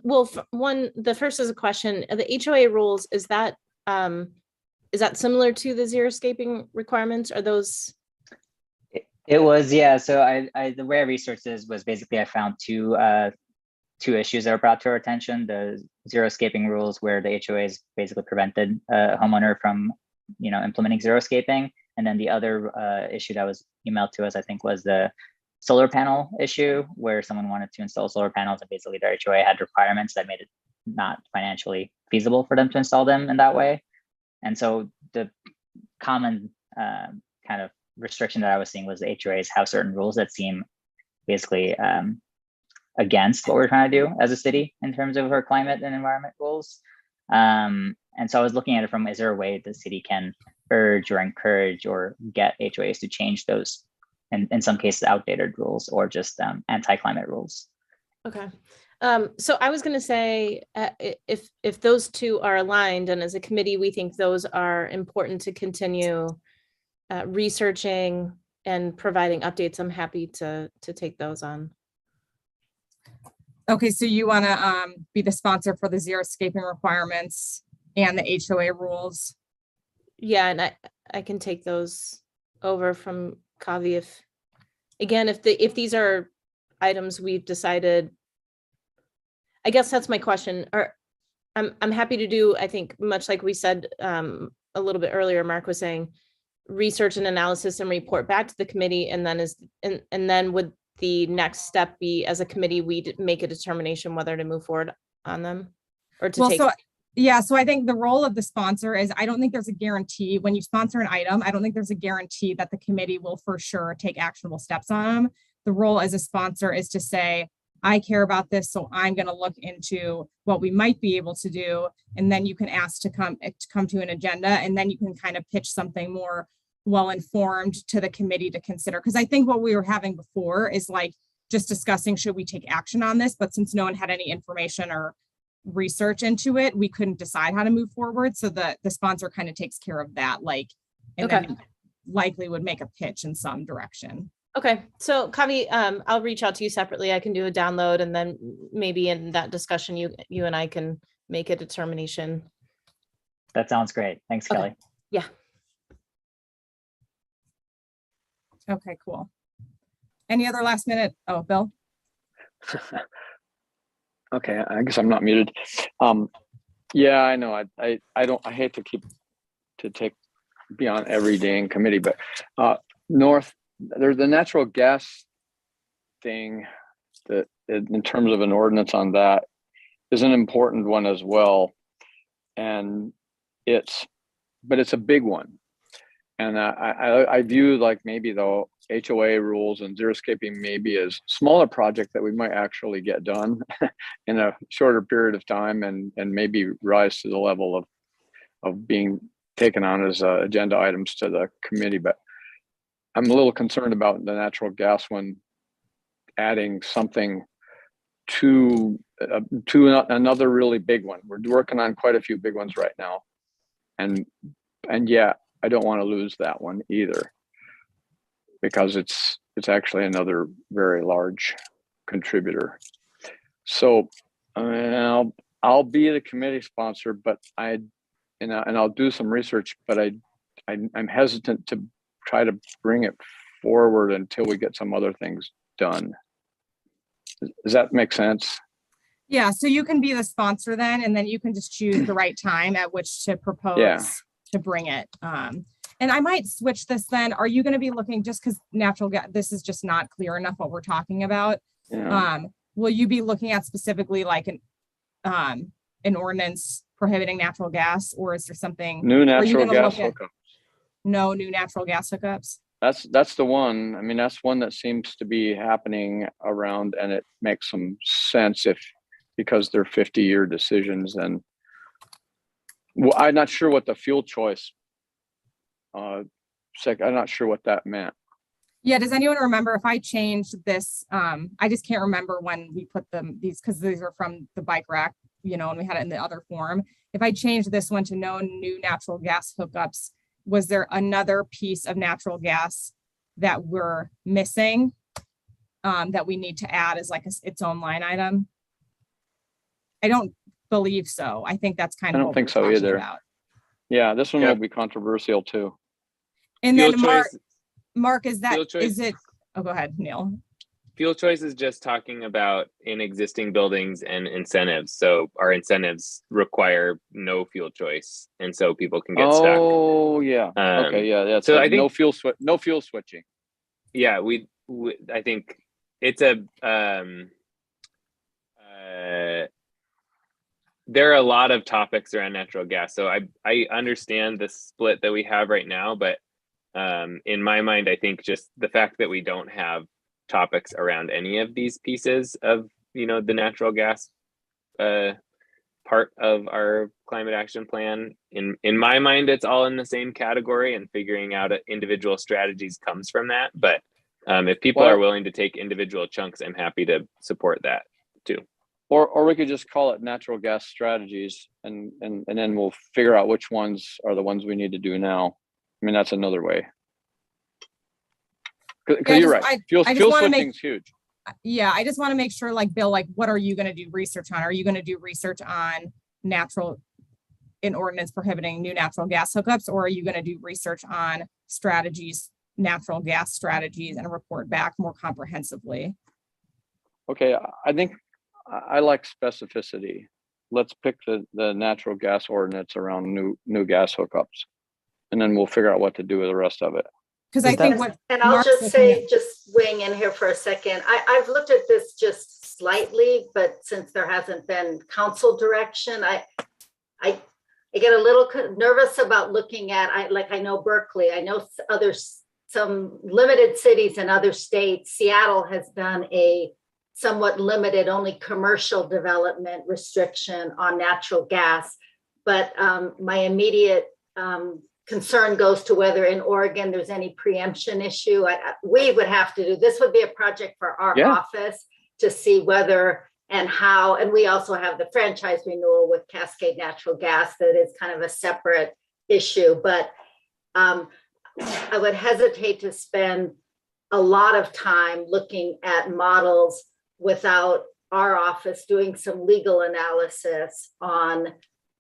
well, the first is a question. The HOA rules, is that similar to the xeriscaping requirements? Are those? It was, yeah. So I the way I researched this was basically I found two issues that were brought to our attention: the xeriscaping rules, where the HOAs basically prevented a homeowner from, implementing xeriscaping, and then the other issue that was emailed to us, I think, was the solar panel issue, where someone wanted to install solar panels and basically their HOA had requirements that made it not financially feasible for them to install them in that way. And so the common kind of restriction that I was seeing was the HOAs have certain rules that seem basically against what we're trying to do as a city in terms of our climate and environment goals. And so I was looking at it from, is there a way the city can urge or encourage or get HOAs to change those, and in some cases, outdated rules or just anti-climate rules? Okay. So I was going to say, if those two are aligned, and as a committee, we think those are important to continue researching and providing updates, I'm happy to take those on. Okay, so you want to be the sponsor for the xeriscaping requirements and the HOA rules? Yeah, and I can take those over from Kavi if these are items we've decided. I guess that's my question. I'm happy to do, I think, much like we said a little bit earlier, Mark was saying, research and analysis and report back to the committee, and then would the next step be, as a committee, we make a determination whether to move forward on them or to take. So I think the role of the sponsor is, I don't think there's a guarantee when you sponsor an item. I don't think there's a guarantee that the committee will for sure take actionable steps on them. The role as a sponsor is to say, I care about this, so I'm going to look into what we might be able to do. And then you can ask to come to an agenda, and then you can kind of pitch something more well-informed to the committee to consider. Because I think what we were having before is like just discussing, should we take action on this? But since no one had any information or research into it, we couldn't decide how to move forward. So the sponsor kind of takes care of that, and then likely would make a pitch in some direction. Okay, so Kavi, I'll reach out to you separately. I can do a download, and then maybe in that discussion, you and I can make a determination. That sounds great. Thanks, Kelly. Yeah. Okay, cool. Any other last minute? Oh, Bill? Okay, I guess I'm not muted. Yeah, I know. I hate to be on every day in committee, but North, there's the natural gas thing that in terms of an ordinance on that is an important one as well. And it's a big one. And I view like maybe the HOA rules and xeriscaping maybe as smaller project that we might actually get done in a shorter period of time and maybe rise to the level of being taken on as agenda items to the committee. But I'm a little concerned about the natural gas one, adding something to another really big one. We're working on quite a few big ones right now. And yeah, I don't want to lose that one either, because it's actually another very large contributor. So I'll be the committee sponsor, but I'll do some research, but I'm hesitant to try to bring it forward until we get some other things done. Does that make sense? Yeah, so you can be the sponsor then, and then you can just choose the right time at which to propose to bring it. And I might switch this then. Are you going to be looking, just because natural gas, this is just not clear enough what we're talking about. Yeah. Will you be looking at specifically like an ordinance prohibiting natural gas, or is there something? New natural gas hookups. No new natural gas hookups. That's the one. I mean, that's one that seems to be happening around, and it makes some sense because they're 50-year decisions. And well, I'm not sure what the fuel choice. I'm not sure what that meant. Yeah. Does anyone remember if I changed this? I just can't remember when we put these because these are from the bike rack, and we had it in the other form. If I changed this one to no new natural gas hookups, was there another piece of natural gas that we're missing that we need to add as like its own line item? I don't believe so. I think that's kind of. I don't think so either. About. Yeah, this one will be controversial too. And Fuel then Mark, is it? Oh, go ahead, Neil. Fuel choice is just talking about in existing buildings and incentives. So our incentives require no fuel choice, and so people can get stuck. Oh yeah. Okay. Yeah. So I think no fuel switching. Yeah, I think it's a. There are a lot of topics around natural gas, so I understand the split that we have right now, but in my mind, I think just the fact that we don't have topics around any of these pieces of the natural gas part of our climate action plan, in my mind, it's all in the same category, and figuring out individual strategies comes from that. But if people are willing to take individual chunks, I'm happy to support that too. Or we could just call it natural gas strategies, and then we'll figure out which ones are the ones we need to do now. I mean, that's another way. Because you're right. Fuel switching is huge. Yeah, I just want to make sure, like Bill, like what are you going to do research on? Are you going to do research on an ordinance prohibiting new natural gas hookups, or are you going to do research on natural gas strategies, and report back more comprehensively? Okay, I think I like specificity. Let's pick the natural gas ordinance around new gas hookups, and then we'll figure out what to do with the rest of it. Because I think and I'll just say, just weighing in here for a second, I've looked at this just slightly, but since there hasn't been council direction, I get a little nervous about looking at, I know Berkeley, I know some limited cities in other states. Seattle has done a somewhat limited, only commercial development restriction on natural gas. But my immediate concern goes to whether in Oregon there's any preemption issue. We would have to do, this would be a project for our office to see whether and how, and we also have the franchise renewal with Cascade Natural Gas that is kind of a separate issue. But I would hesitate to spend a lot of time looking at models without our office doing some legal analysis on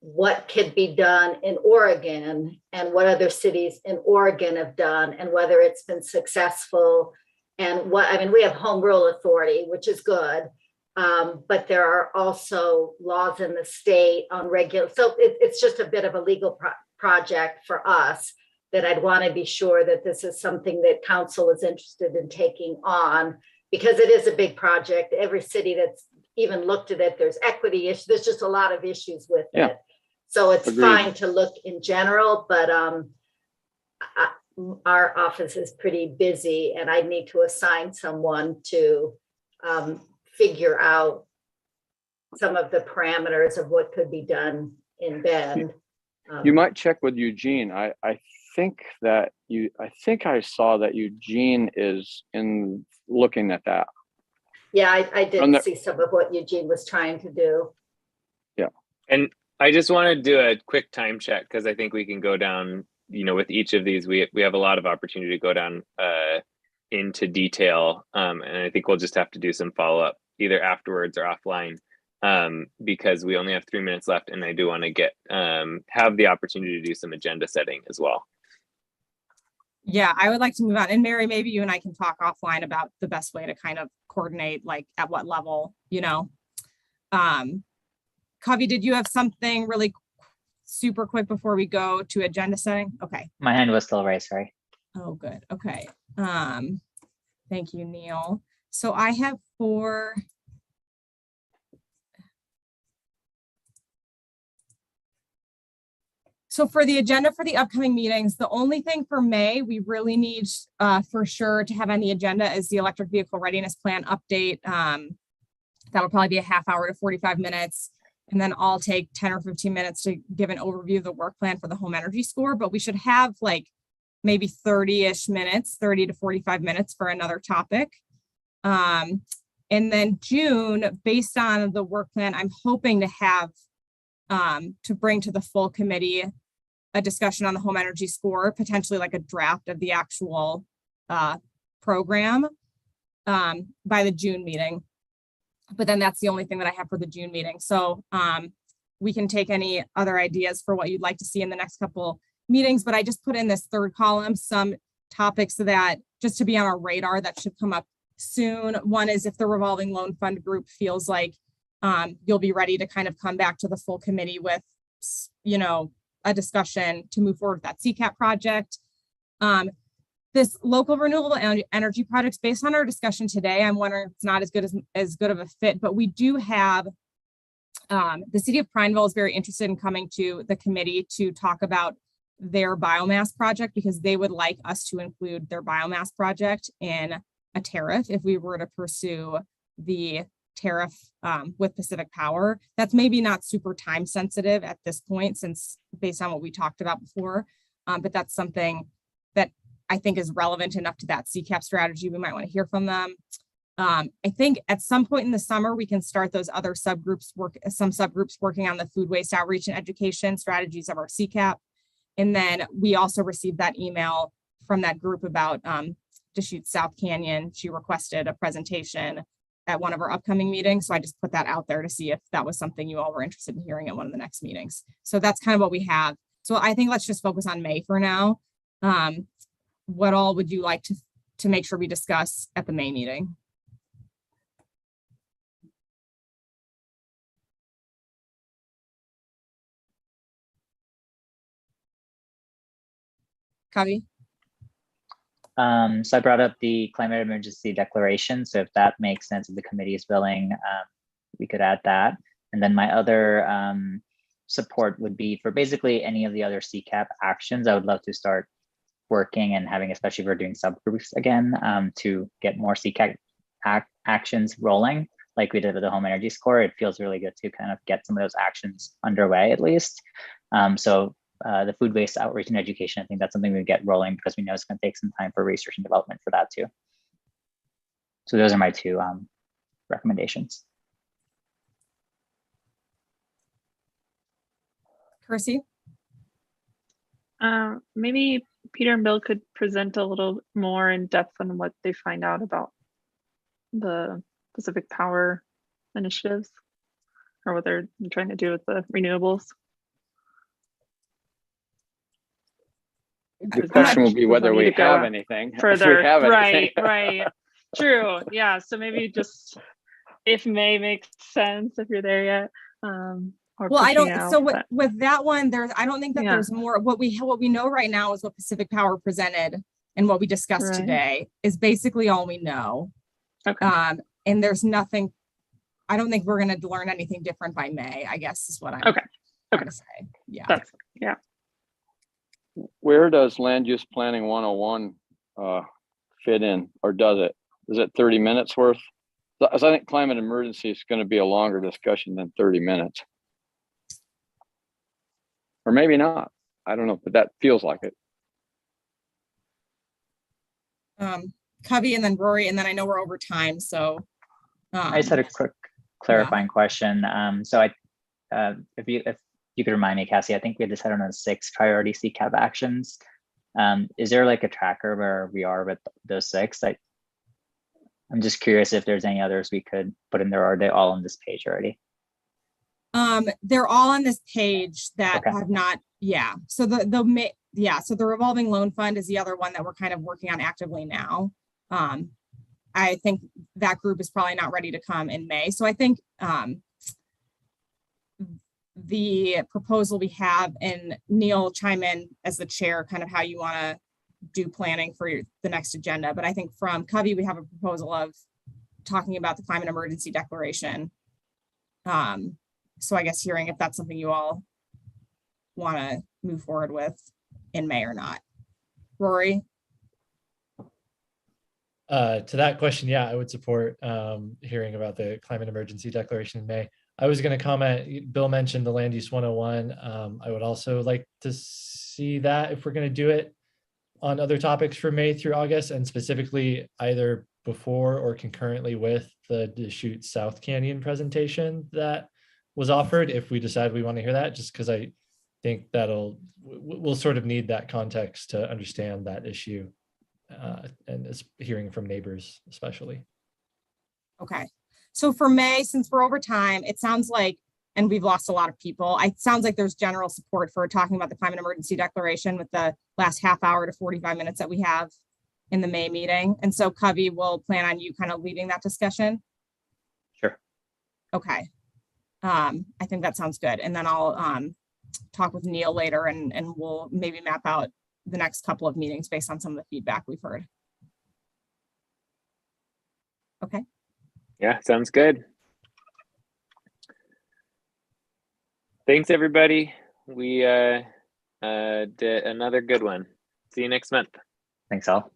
what could be done in Oregon and what other cities in Oregon have done and whether it's been successful. And we have home rule authority, which is good, But there are also laws in the state on regular, so it's just a bit of a legal project for us that I'd want to be sure that this is something that council is interested in taking on, because it is a big project. Every city that's even looked at it, there's equity issues. There's just a lot of issues with it. So it's fine to look in general, but our office is pretty busy and I need to assign someone to figure out some of the parameters of what could be done in Bend. You might check with Eugene. I think I saw that Eugene is in looking at that. Yeah, I did see some of what Eugene was trying to do. Yeah. And I just want to do a quick time check because I think we can go down, with each of these, we have a lot of opportunity to go down into detail. And I think we'll just have to do some follow-up either afterwards or offline because we only have 3 minutes left and I do want to have the opportunity to do some agenda setting as well. Yeah, I would like to move on. And Mary, maybe you and I can talk offline about the best way to kind of coordinate, like at what level, Kavi, did you have something really super quick before we go to agenda setting? Okay. My hand was still raised, sorry. Oh, good. Okay. Thank you, Neil. So I have 4. So for the agenda for the upcoming meetings, the only thing for May we really need for sure to have on the agenda is the electric vehicle readiness plan update. That would probably be a half hour to 45 minutes. And then I'll take 10 or 15 minutes to give an overview of the work plan for the home energy score, but we should have like maybe 30-ish minutes, 30 to 45 minutes for another topic. And then June, based on the work plan, I'm hoping to have to bring to the full committee a discussion on the home energy score, potentially like a draft of the actual program by the June meeting. But then that's the only thing that I have for the June meeting. So we can take any other ideas for what you'd like to see in the next couple meetings, but I just put in this third column, some topics that just to be on our radar that should come up soon. One is if the revolving loan fund group feels like you'll be ready to kind of come back to the full committee with, a discussion to move forward with that CCAP project. This local renewable energy projects, based on our discussion today, I'm wondering if it's not as good of a fit, but we do have, the city of Prineville is very interested in coming to the committee to talk about their biomass project because they would like us to include their biomass project in a tariff if we were to pursue the tariff with Pacific Power. That's maybe not super time sensitive at this point, since based on what we talked about before, but that's something that I think is relevant enough to that CCAP strategy. We might want to hear from them. I think at some point in the summer, we can start those other subgroups working on the food waste outreach and education strategies of our CCAP. And then we also received that email from that group about Deschutes South Canyon. She requested a presentation at one of our upcoming meetings. So I just put that out there to see if that was something you all were interested in hearing at one of the next meetings. So that's kind of what we have. So I think let's just focus on May for now. What all would you like to make sure we discuss at the May meeting? Kavi? So I brought up the climate emergency declaration. So if that makes sense, if the committee is willing, we could add that. And then my other support would be for basically any of the other CCAP actions. I would love to start working and having, especially if we're doing subgroups again, to get more CCAP actions rolling like we did with the home energy score. It feels really good to kind of get some of those actions underway at least. So the food waste outreach and education, I think that's something we get rolling because we know it's going to take some time for research and development for that too. So those are my 2 recommendations. Kirsty? Maybe Peter and Bill could present a little more in depth on what they find out about the Pacific Power initiatives or what they're trying to do with the renewables. The question will be whether we have anything. Further, right. True. Yeah. So maybe just if May makes sense, if you're there yet. Or Well, I pushing don't, out, so but- with that one, I don't think that Yeah. there's more, what we know right now is what Pacific Power presented and what we discussed Right. today is basically all we know. Okay. And there's nothing, I don't think we're gonna learn anything different by May, I guess is what I'm Okay. trying to say. Yeah. That's, yeah. Where does land use planning 101 fit in, or does it? Is it 30 minutes worth? As I think climate emergency is going to be a longer discussion than 30 minutes. Or maybe not. I don't know, but that feels like it. Covey and then Rory, and then I know we're over time, so. I just had a quick clarifying question. So if you could remind me, Cassie, I think we decided on 6 priority CCAP actions. Is there like a tracker where we are with those 6? I'm just curious if there's any others we could put in there, or are they all on this page already? They're all on this page that Okay. have not, yeah. So so the revolving loan fund is the other one that we're kind of working on actively now. I think that group is probably not ready to come in May. So I think the proposal we have, and Neil chime in as the chair, kind of how you want to do planning for the next agenda. But I think from Covey, we have a proposal of talking about the climate emergency declaration. So I guess hearing if that's something you all want to move forward with in May or not. Rory? To that question, yeah, I would support hearing about the climate emergency declaration in May. I was going to comment, Bill mentioned the land use 101. I would also like to see that if we're going to do it on other topics for May through August, and specifically either before or concurrently with the Deschutes South Canyon presentation that was offered, if we decide we want to hear that, just because I think we'll sort of need that context to understand that issue, and it's hearing from neighbors especially. Okay. So for May, since we're over time, it sounds like, and we've lost a lot of people, it sounds like there's general support for talking about the climate emergency declaration with the last half hour to 45 minutes that we have in the May meeting. And so Covey will plan on you kind of leading that discussion. Sure. Okay. I think that sounds good. And then I'll talk with Neil later, and we'll maybe map out the next couple of meetings based on some of the feedback we've heard. Okay. Yeah, sounds good. Thanks, everybody. We did another good one. See you next month. Thanks all.